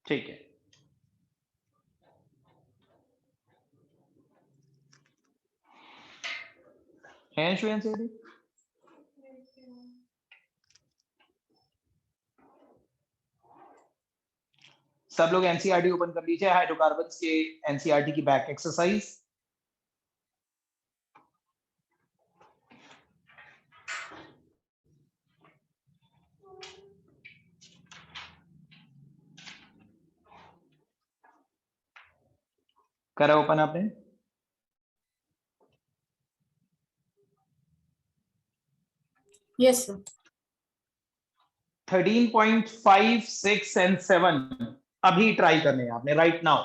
ठीक है। है अंशु एनसीईआरटी? सब लोग एनसीईआरटी ओपन कर लीजिए, हाइड्रोकार्बन्स के एनसीईआरटी की बैक एक्सरसाइज। करा ओपन आपने? Yes sir. 13.5, 6 एंड 7 अभी ट्राई करने हैं आपने right now.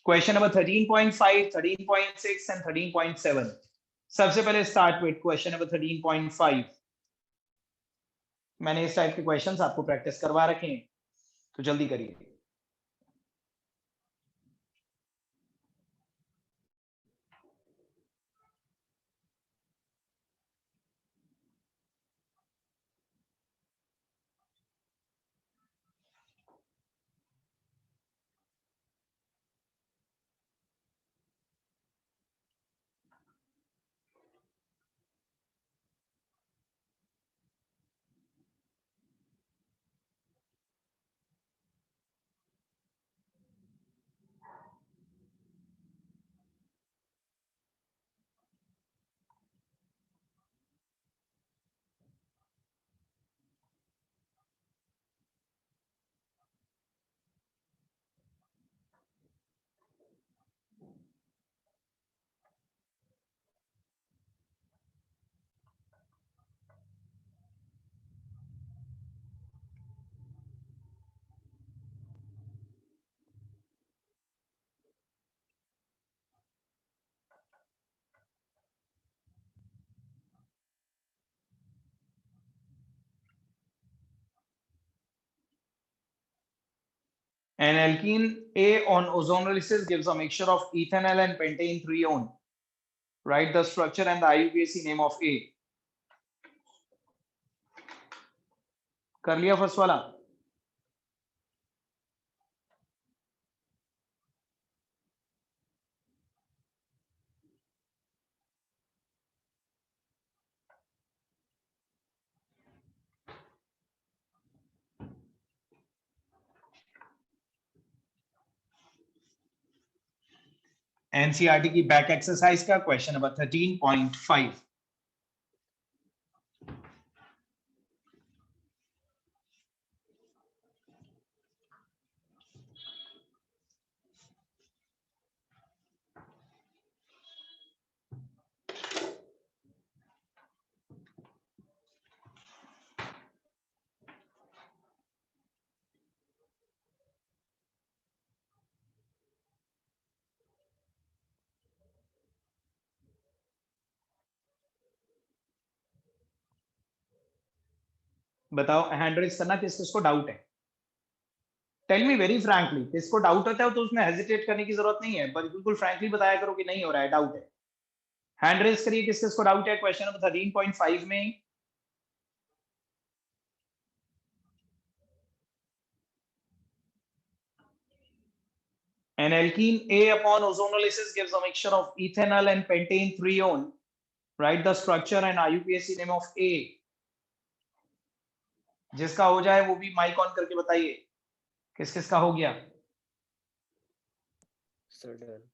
Question number 13.5, 13.6 and 13.7। सबसे पहले स्टार्ट विद क्वेश्चन नंबर 13.5। मैंने इस टाइप के क्वेश्चंस आपको प्रैक्टिस करवा रखे हैं, तो जल्दी करिए। An alkene A on ozonolysis gives a mixture of ethanol and pentane 3-one. Write the structure and the IUPAC name of A. कर लिया फर्स्ट वाला? एनसीईआरटी की बैक एक्सरसाइज का क्वेश्चन नंबर 13.5। बताओ, हैंड रेज करना, किस किसको डाउट है? टेल मी वेरी फ्रैंकली, किसको डाउट होता है तो उसमें हेजिटेट करने की जरूरत नहीं है, बस बिल्कुल फ्रैंकली बताया करो कि नहीं हो रहा है, डाउट है। हैंड रेज करिए, किस किसको डाउट है क्वेश्चन नंबर 13.5 में। An alkene A upon ozonolysis gives a mixture of ethanol and pentane 3-on. Write the structure and IUPAC name of A. जिसका हो जाए वो भी माइक ऑन करके बताइए, किस किस का हो गया? Sir, done.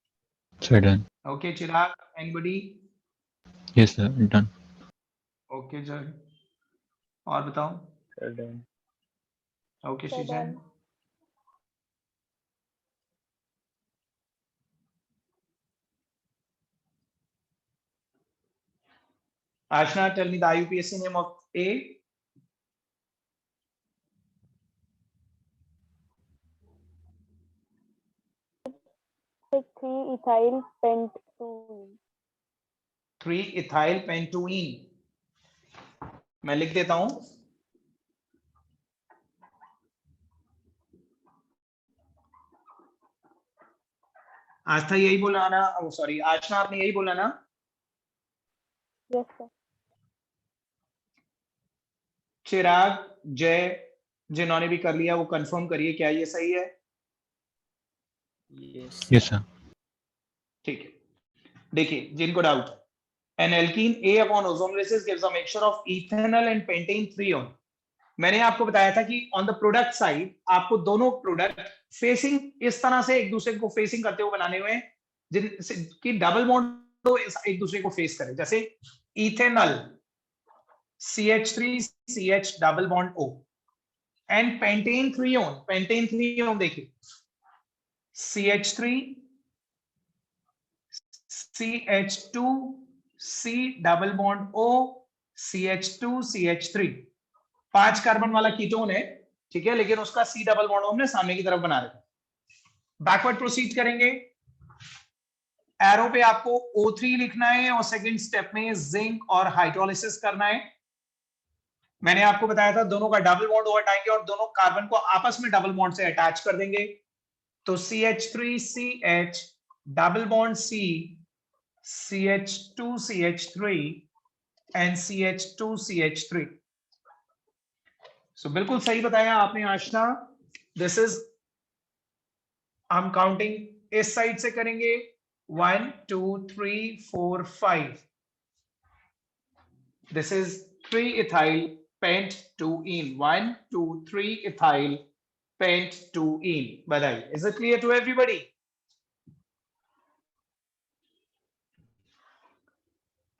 Sir, done. Okay, Chirag, anybody? Yes, sir. Done. Okay, Jay. और बताओ? Sir, done. Okay, Sir, Shijan. done. Ashna, tell me the IUPAC name of A. 3-ethyl pentoene. 3-ethyl pentoene. मैं लिख देता हूं। आस्था यही बोला ना, सॉरी आशना, आपने यही बोला ना? Yes, sir. चिराग, जय, जिन्होंने भी कर लिया वो कंफर्म करिए क्या ये सही है? Yes. Yes, sir. ठीक है, देखिए जिनको डाउट है, an alkene A upon ozonolysis gives a mixture of ethanol and pentane 3-on. मैंने आपको बताया था कि ऑन द प्रोडक्ट साइड आपको दोनों प्रोडक्ट फेसिंग इस तरह से एक दूसरे को फेसिंग करते हुए बनाने हुए, जिनकी डबल बॉन्ड एक दूसरे को फेस करे, जैसे ethanol CH3 CH double bond O and pentane 3-on, pentane 3-on देखिए CH3 CH2 C double bond O CH2 CH3, 5 carbon वाला कीटोन है, ठीक है, लेकिन उसका C डबल बॉन्ड हमने सामने की तरफ बना रखा। बैकवर्ड प्रोसीड करेंगे, एरो पे आपको O3 लिखना है और सेकंड स्टेप में जिंक और हाइड्रोलिसिस करना है। मैंने आपको बताया था दोनों का डबल बॉन्ड हटाएंगे और दोनों कार्बन को आपस में डबल बॉन्ड से अटैच कर देंगे, तो CH3CH double bond C CH2CH3 and CH2CH3। So बिल्कुल सही बताया आपने आशना। दिस इज, हम काउंटिंग इस साइड से करेंगे, 1 2 3 4 5। This is 3-ethyl pentoene, 1 2 3-ethyl pentoene। बधाई। Is it clear to everybody?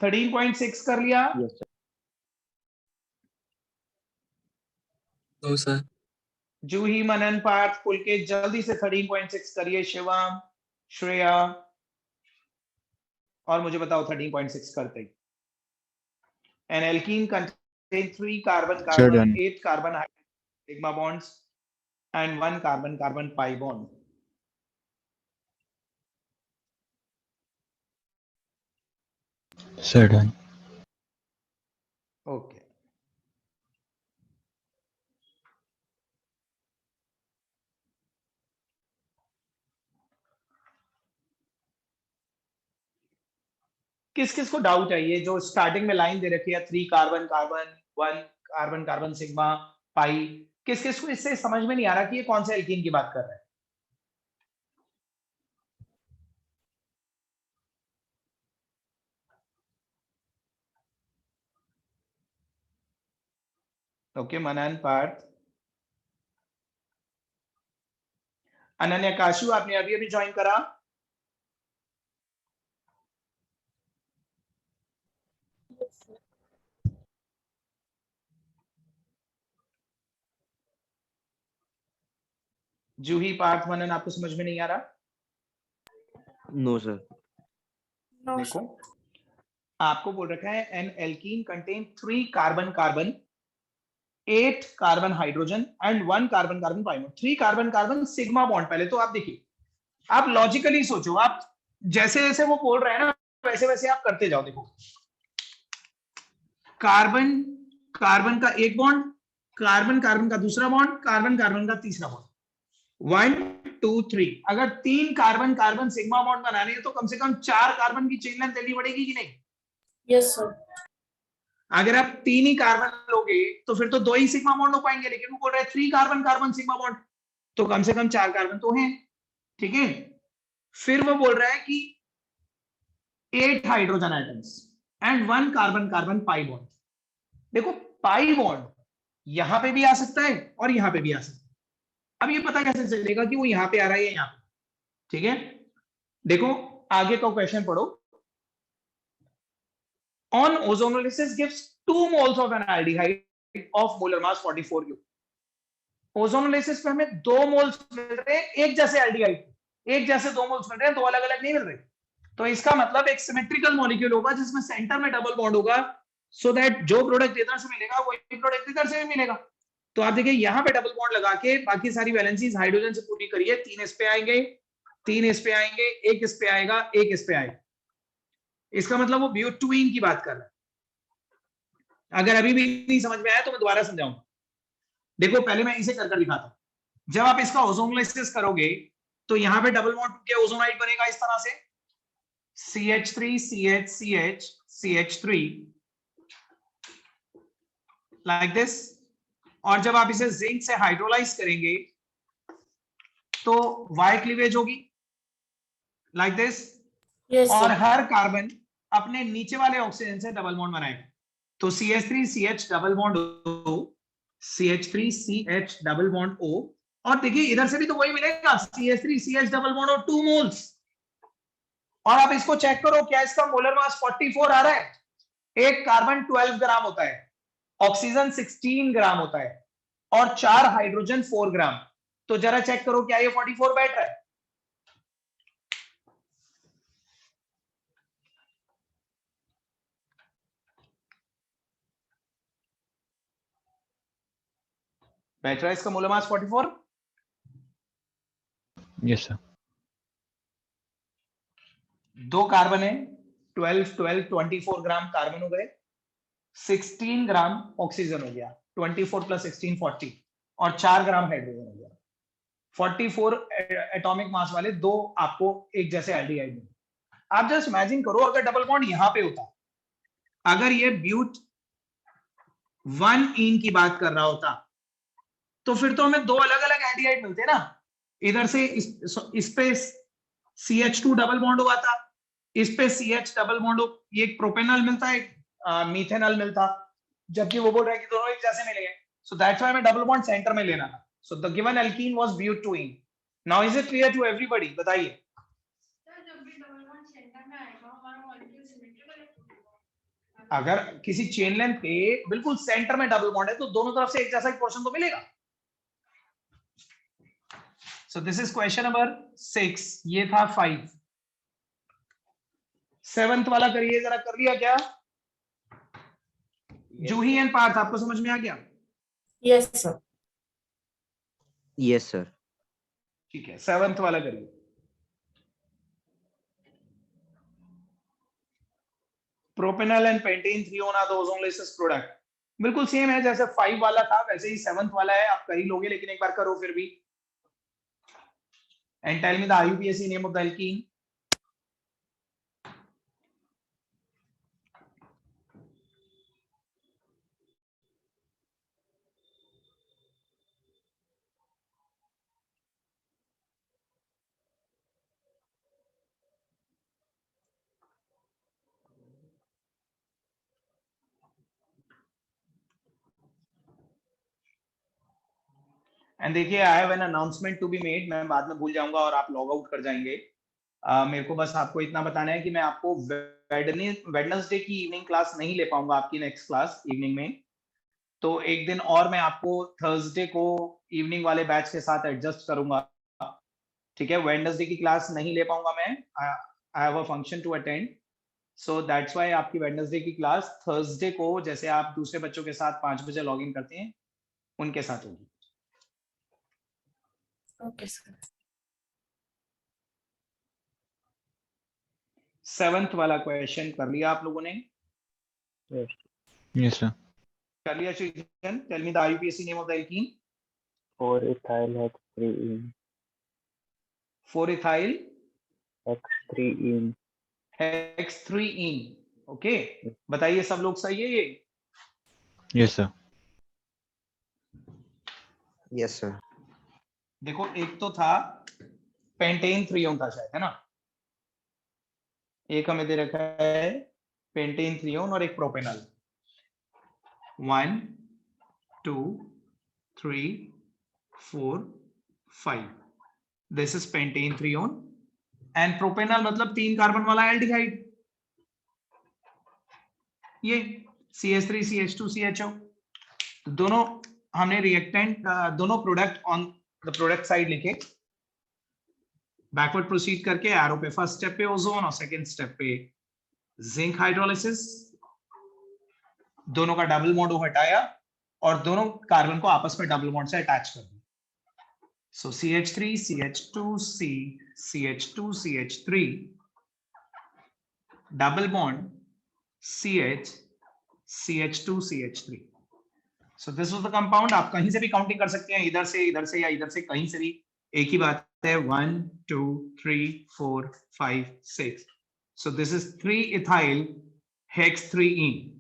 Yes, 13.6 कर लिया? Yes, sir. No, sir. जूही, मनन, पार्थ, पुलकित, जल्दी से 13.6 करिए। शिवम, श्रेया, और मुझे बताओ 13.6 करते ही। An alkene contains 3 carbon Sure, done. 8 carbon sigma bonds and 1 carbon pi bond. Sir, done. Okay. किस किस को डाउट है ये जो स्टार्टिंग में लाइन दे रखी है, 3 carbon carbon 1 carbon sigma pi, किस किस को इससे समझ में नहीं आ रहा कि ये कौन से एल्कीन की बात कर रहा है? ओके, मनन, पार्थ, अनन्या, काशु, आपने अभी अभी ज्वाइन करा? जूही, पार्थ, मनन, आपको समझ में नहीं आ रहा? No sir. No, देखो, आपको बोल रखा है N alkene contain 3 carbon carbon 8 carbon hydrogen and 1 carbon carbon pi bond. 3 carbon carbon sigma bond. पहले तो आप देखिए, आप लॉजिकली सोचो, आप जैसे जैसे वो बोल रहे हैं ना वैसे वैसे आप करते जाओ। देखो, कार्बन कार्बन का एक बॉन्ड, कार्बन कार्बन का दूसरा बॉन्ड, कार्बन कार्बन का तीसरा बॉन्ड, 1 2 3। अगर 3 कार्बन कार्बन सिग्मा बॉन्ड बनाने हैं तो कम से कम 4 कार्बन की चेन लेंथ लेनी पड़ेगी कि नहीं? Yes sir. अगर आप 3 ही कार्बन लोगे तो फिर तो 2 ही सिग्मा बॉन्ड हो पाएंगे, लेकिन वो बोल रहा है 3 कार्बन कार्बन सिग्मा बॉन्ड, तो कम से कम 4 कार्बन तो हैं, ठीक है। फिर वो बोल रहा है कि 8 hydrogen atoms and 1 carbon carbon pi bond. देखो पाई बॉन्ड यहां पे भी आ सकता है और यहां पे भी आ सकता है। अब ये पता कैसे चलेगा कि वो यहां पे आ रहा है या यहां पे, ठीक है। देखो आगे का क्वेश्चन पढ़ो। On ozonolysis gives 2 moles of an aldehyde of molar mass 44 U. Ozonolysis पे हमें 2 मोल्स मिल रहे हैं एक जैसे एल्डिहाइड, एक जैसे 2 मोल्स मिल रहे हैं, 2 अलग अलग नहीं मिल रहे। तो इसका मतलब एक सिमेट्रिकल मॉलिक्यूल होगा जिसमें सेंटर में डबल बॉन्ड होगा, सो दैट जो प्रोडक्ट इधर से मिलेगा वही प्रोडक्ट इधर से भी मिलेगा। तो आप देखिए यहाँ पे डबल बॉन्ड लगा के बाकी सारी वैलेंसीज हाइड्रोजन से पूरी करिए। 3 इस पे आएंगे, 3 इस पे आएंगे, 1 इस पे आएगा, 1 इस पे आएगा। इसका मतलब वो ब्यूटुइन की बात कर रहा है। अगर अभी भी नहीं समझ में आया तो मैं दोबारा समझाऊंगा। देखो पहले मैं इसे कर दिखाता हूं। जब आप इसका ओजोनोलाइसिस करोगे तो यहां पे डबल बॉन्ड के ओजोनाइड बनेगा इस तरह से, CH3 CH CH CH3 like this. और जब आप इसे जिंक से हाइड्रोलाइज करेंगे तो वाई क्लीवेज होगी लाइक दिस। यस और सर। हर कार्बन अपने नीचे वाले ऑक्सीजन से डबल बॉन्ड बनाएगा। तो CH3 CH double bond O, CH3 CH double bond O, और देखिए इधर से भी तो वही मिलेगा, CH3 CH डबल बॉन्ड और 2 मोल्स। और आप इसको चेक करो, क्या इसका मोलर मास 44 आ रहा है? एक कार्बन 12 ग्राम होता है, ऑक्सीजन 16 ग्राम होता है और 4 हाइड्रोजन 4 ग्राम। तो जरा चेक करो क्या ये 44 बैठ रहा है? बैठ रहा है इसका molar mass 44? Yes, sir. 2 carbon है, 12 12 24 ग्राम कार्बन हो गए, 16 ग्राम ऑक्सीजन हो गया, 24 प्लस 16 40, और 4 ग्राम हाइड्रोजन हो गया। 44 एटॉमिक मास वाले 2 आपको एक जैसे एल्डिहाइड मिले। आप जस्ट इमेजिन करो अगर डबल बॉन्ड यहां पे होता, अगर ये ब्यूट 1 इन की बात कर रहा होता तो फिर तो हमें 2 अलग अलग एल्डिहाइड मिलते ना। इधर से इस पे CH2 डबल बॉन्ड हुआ था, इस पे CH डबल बॉन्ड, ये प्रोपेनॉल मिलता है, मीथेनॉल मिलता, जबकि वो बोल रहा है कि दोनों एक जैसे मिलेंगे। सो दैट्स व्हाई मैं डबल बॉन्ड सेंटर में लेना था। So the given alkene was butyne. Now is it clear to everybody? बताइए। अगर किसी चेन लेंथ के बिल्कुल सेंटर में डबल बॉन्ड है तो दोनों तरफ से एक जैसा पोर्शन तो मिलेगा। So this is question number 6। ये था 5। 7th वाला करिए जरा। कर लिया क्या? जूही एंड पार्थ, आपको समझ में आ गया? Yes sir. Yes sir. ठीक है, 7th वाला करिए। Propanol and pentane 3 on the ozonolysis product बिल्कुल सेम है जैसे 5 वाला था, वैसे ही 7th वाला है। आप कर ही लोगे, लेकिन एक बार करो फिर भी। And tell me the IUPAC name of the alkene. And देखिए, I have an announcement to be made. मैं बाद में भूल जाऊंगा और आप लॉग आउट कर जाएंगे। मेरे को बस आपको इतना बताना है कि मैं आपको वेडनेसडे की इवनिंग क्लास नहीं ले पाऊंगा, आपकी नेक्स्ट क्लास इवनिंग में। तो एक दिन और मैं आपको थर्सडे को इवनिंग वाले बैच के साथ एडजस्ट करूंगा, ठीक है। वेडनेसडे की क्लास नहीं ले पाऊंगा मैं, I have a function to attend. So that's why आपकी वेडनेसडे की क्लास थर्सडे को, जैसे आप दूसरे बच्चों के साथ 5 बजे लॉग इन करते हैं, उनके साथ होगी। Okay sir. 7th वाला क्वेश्चन कर लिया आप लोगों ने? Yes, sir. कर लिया Srijan? Tell me the IUPAC name of the alkene. 4-ethyl hex3ene. 4-ethyl hex3ene. hex3ene. Okay, बताइए सब लोग सही है ये? Yes, sir. Yes, sir. देखो एक तो था पेंटेन थ्रियोन था शायद, है ना? एक हमें दे रखा है पेंटेन थ्रियोन और एक propanol. 1 2 3 4 5. This is pentan three one and propanol मतलब 3 कार्बन वाला एल्डिहाइड. ये CH3 CH2 CHO. दोनों हमने रिएक्टेंट, दोनों product on the product side लिखे, बैकवर्ड प्रोसीड करके एरो पे फर्स्ट स्टेप पे ओजोन और सेकंड स्टेप पे जिंक हाइड्रोलिसिस. दोनों का डबल बॉन्ड हटाया और दोनों कार्बन को आपस में डबल बॉन्ड से अटैच कर दिया. सो CH3 CH2 CH2 CH3 double bond CH CH2 CH3. So this was the compound. आप कहीं से भी काउंटिंग कर सकते हैं, इधर से या इधर से, कहीं से भी एक ही बात है. 1 2 3 4 5 6. So this is 3-ethyl hex3ene.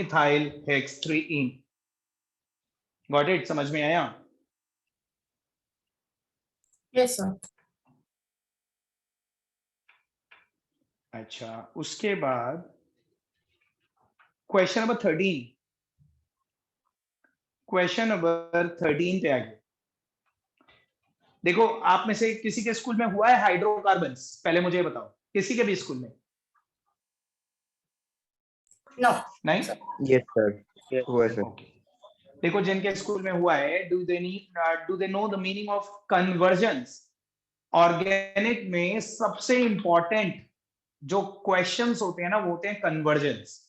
Ethyl hex3ene. Got it? समझ में आया? Yes sir. अच्छा, उसके बाद क्वेश्चन नंबर 13. क्वेश्चन नंबर 13 पे आ गए. देखो आप में से किसी के स्कूल में हुआ है हाइड्रोकार्बन्स? पहले मुझे बताओ, किसी के भी स्कूल में? नो. नहीं? Yes, sir. हुआ sir. Okay. देखो जिनके स्कूल में हुआ है, do they know the meaning of convergence? Organic में सबसे इंपॉर्टेंट जो क्वेश्चंस होते हैं ना, वो होते हैं कन्वर्जेंस.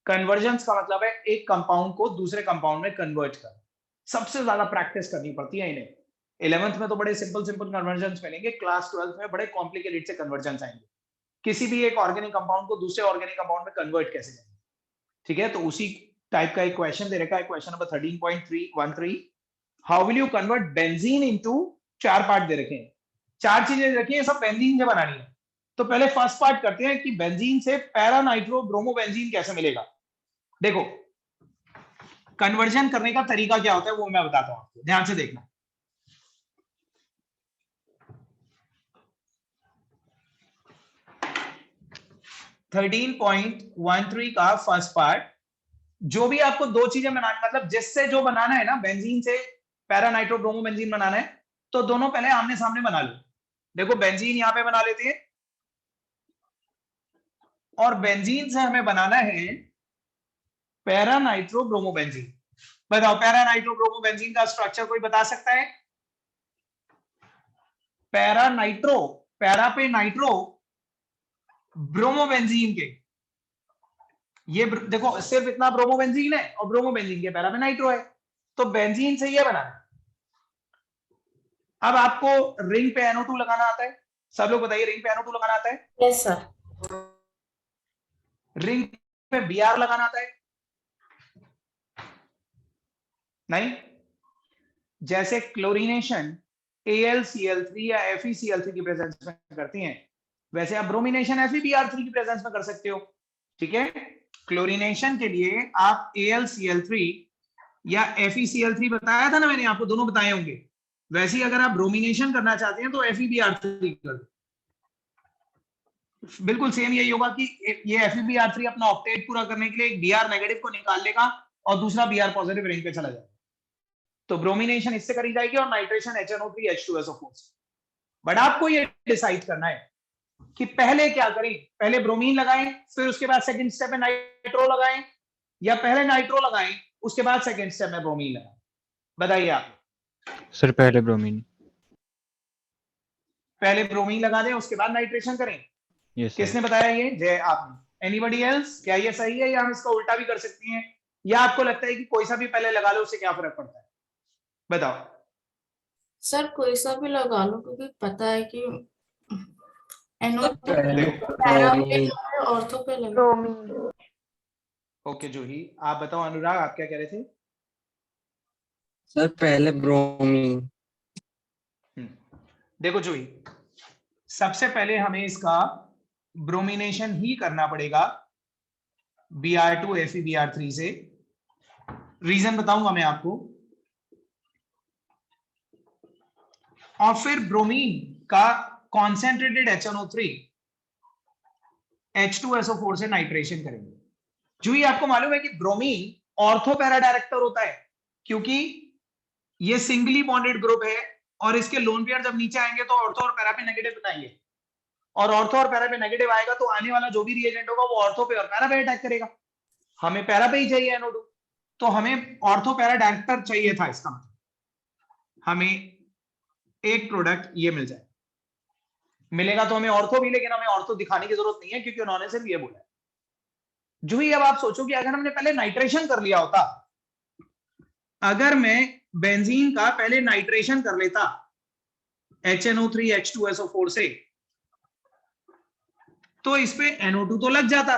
कन्वर्जेंस का मतलब है एक कंपाउंड को दूसरे कंपाउंड में कन्वर्ट करना. सबसे ज्यादा प्रैक्टिस करनी पड़ती है इन्हें. 11th में तो बड़े सिंपल कन्वर्जेंस मिलेंगे, क्लास 12th में बड़े कॉम्प्लिकेटेड से कन्वर्जेंस आएंगे. किसी भी एक ऑर्गेनिक कंपाउंड को दूसरे ऑर्गेनिक कंपाउंड में कन्वर्ट कैसे करेंगे, ठीक है? तो उसी टाइप का एक क्वेश्चन दे रखा है. Question number 13.313. How will you convert benzene into, 4 part दे रखे हैं, 4 चीजें रखी हैं, सब बेंजीन से बनानी है. तो पहले फर्स्ट पार्ट करते हैं कि बेंजीन से पैरा नाइट्रो ब्रोमो बेंजीन कैसे मिलेगा. देखो कन्वर्जन करने का तरीका क्या होता है वो मैं बताता हूं आपको, ध्यान से देखना. थर्टीन 13.13 का फर्स्ट पार्ट, जो भी आपको 2 चीजें बनानी, मतलब जिससे जो बनाना है ना, बेंजीन से पैरा नाइट्रो ब्रोमो बेंजीन बनाना है, तो दोनों पहले आमने सामने बना लो. देखो बेंजीन यहां पे बना लेते हैं और बेंजीन से हमें बनाना है पैरा नाइट्रो ब्रोमो बेंजीन. बताओ पैरा नाइट्रो ब्रोमो बेंजीन का स्ट्रक्चर कोई बता सकता है? पैरा नाइट्रो, पैरा पे नाइट्रो, ब्रोमो बेंजीन के, ये देखो सिर्फ इतना ब्रोमो बेंजीन है और ब्रोमो बेंजीन के पैरा पे नाइट्रो है, तो बेंजीन से ये बना. अब आपको रिंग पे NO2 लगाना आता है? सब लोग बताइए, रिंग पे NO2 लगाना आता है? Yes sir. रिंग पे Br लगाना आता है? नहीं. जैसे क्लोरीनेशन AlCl3 या FeCl3 की प्रेजेंस में करती हैं, वैसे आप ब्रोमिनेशन FeBr3 की प्रेजेंस में कर सकते हो. ठीक है, क्लोरीनेशन के लिए आप AlCl3 या FeCl3 बताया था ना मैंने आपको, दोनों बताए होंगे. वैसे ही अगर आप ब्रोमिनेशन करना चाहते हैं तो FeBr3 कर दो. बिल्कुल सेम यही होगा कि ये FeBr3 अपना ऑक्टेट पूरा करने के लिए एक Br नेगेटिव को निकाल लेगा और दूसरा Br पॉजिटिव रिंग पे चला जाएगा. तो ब्रोमिनेशन इससे करी जाएगी और नाइट्रेशन HNO3 H2SO4. बट आपको ये डिसाइड करना है कि पहले क्या करें, पहले ब्रोमीन लगाएं फिर उसके बाद सेकंड स्टेप में नाइट्रो लगाएं, या पहले नाइट्रो लगाएं उसके बाद सेकंड स्टेप में ब्रोमीन लगाएं. बताइए आप. सर पहले ब्रोमीन. पहले ब्रोमीन लगा दें उसके बाद नाइट्रेशन करें. Yes sir. किसने बताया ये? जय. आपने? Anybody else? क्या ये सही है या हम इसका उल्टा भी कर सकते हैं, या आपको लगता है कि कोई सा भी पहले लगा लो उससे क्या फर्क पड़ता है? बताओ. सर कोई सा भी लगा लो क्योंकि पता है कि NO2 पहले पैरा पे ब्रोमीन और ऑर्थो पे लगे। ब्रोमीन। ओके जूही, आप बताओ। अनुराग, आप क्या कह रहे थे? सर पहले ब्रोमीन। देखो जूही, सबसे पहले हमें इसका ब्रोमिनेशन ही करना पड़ेगा Br2 FeBr3 से। रीजन बताऊंगा मैं आपको। और फिर ब्रोमीन का कॉन्सेंट्रेटेड HNO3 H2SO4 से नाइट्रेशन करेंगे। जो ही आपको मालूम है कि ब्रोमीन ऑर्थो पैरा डायरेक्टर होता है, क्योंकि ये सिंगली बॉन्डेड ग्रुप है और इसके लोन पेयर जब नीचे आएंगे तो ऑर्थो और पैरा पे नेगेटिव बनाइए, और ऑर्थो और पैरा पे नेगेटिव आएगा तो आने वाला जो भी रिएजेंट होगा वो ऑर्थो पे और पैरा पे अटैक करेगा। हमें पैरा पे ही चाहिए NO2, तो हमें ऑर्थो पैरा डायरेक्टर चाहिए था। इसका मतलब हमें एक प्रोडक्ट ये मिल जाए, मिलेगा तो हमें ऑर्थो भी, लेकिन हमें ऑर्थो दिखाने की जरूरत नहीं है क्योंकि उन्होंने सिर्फ ये बोला है। जो ही अब आप सोचो कि अगर हमने पहले नाइट्रेशन कर लिया होता, अगर मैं बेंजीन का पहले नाइट्रेशन कर लेता HNO3 H2SO4 से, तो इस पे NO2 तो लग जाता,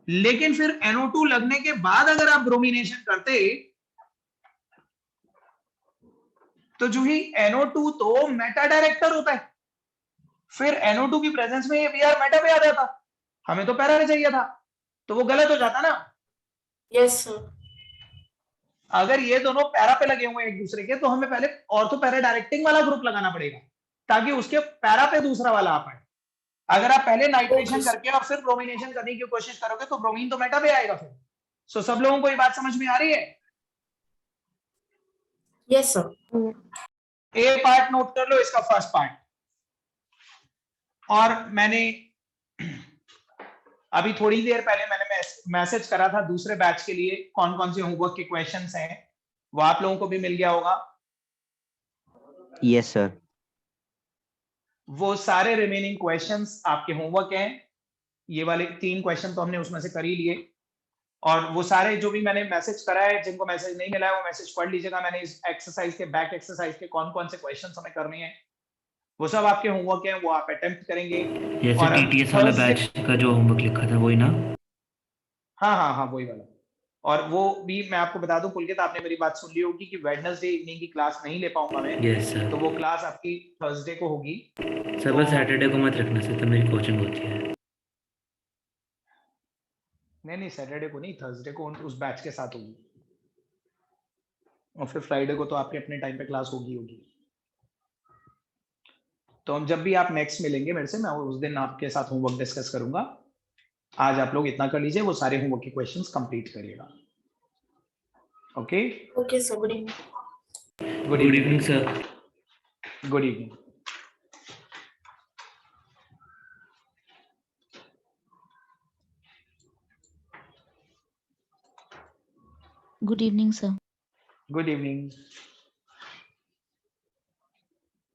लेकिन फिर NO2 लगने के बाद अगर आप ब्रोमिनेशन करते तो जो ही NO2 तो मेटा डायरेक्टर होता है, फिर NO2 की प्रेजेंस में ये Br मेटा पे आ जाता, हमें तो पैरा पे चाहिए था, तो वो गलत हो जाता ना। Yes sir. अगर ये दोनों पैरा पे लगे हुए हैं एक दूसरे के, तो हमें पहले ऑर्थो पैरा डायरेक्टिंग वाला ग्रुप लगाना पड़ेगा ताकि उसके पैरा पे दूसरा वाला आ पाए। अगर आप पहले नाइट्रेशन करके और फिर ब्रोमिनेशन करने की कोशिश करोगे तो ब्रोमीन तो मेटा पे आएगा फिर। सो सब लोगों को ये बात समझ में आ रही है? Yes sir. A part note कर लो, इसका फर्स्ट पार्ट। और मैंने अभी थोड़ी देर पहले मैंने मैसेज करा था दूसरे बैच के लिए कौन कौन से होमवर्क के क्वेश्चंस हैं, वो आप लोगों को भी मिल गया होगा। Yes sir. वो सारे रिमेनिंग क्वेश्चंस आपके होमवर्क हैं। ये वाले 3 क्वेश्चन तो हमने उसमें से कर ही लिए, और वो सारे जो भी मैंने मैसेज करा है, जिनको मैसेज नहीं मिला है वो मैसेज पढ़ लीजिएगा। मैंने इस एक्सरसाइज के बैक एक्सरसाइज के कौन कौन से क्वेश्चंस हमें करने हैं वो सब आपके होमवर्क हैं, वो आप अटेम्प्ट करेंगे। जैसे और TTS वाला बैच का जो होमवर्क लिखा था वही ना? हाँ हाँ हाँ, वही वाला। और वो भी मैं आपको बता दूं पुलकित, आपने मेरी बात सुन ली होगी कि वेडनेसडे इवनिंग की क्लास नहीं ले पाऊंगा मैं। Yes sir. तो वो क्लास आपकी थर्सडे को होगी। सर बस सैटरडे को मत रखना सर, तब मेरी कोचिंग होती है। नहीं सैटरडे को नहीं, थर्सडे को उस बैच के साथ होगी, और फिर फ्राइडे को तो आपके अपने टाइम पे क्लास होगी। तो हम जब भी आप नेक्स्ट मिलेंगे मेरे से, मैं उस दिन आपके साथ होमवर्क डिस्कस करूंगा। आज आप लोग इतना कर लीजिए, वो सारे होमवर्क के क्वेश्चंस कंप्लीट करिएगा। Okay okay sir. Good evening. Good evening sir. Good evening. Good evening, sir. Good evening.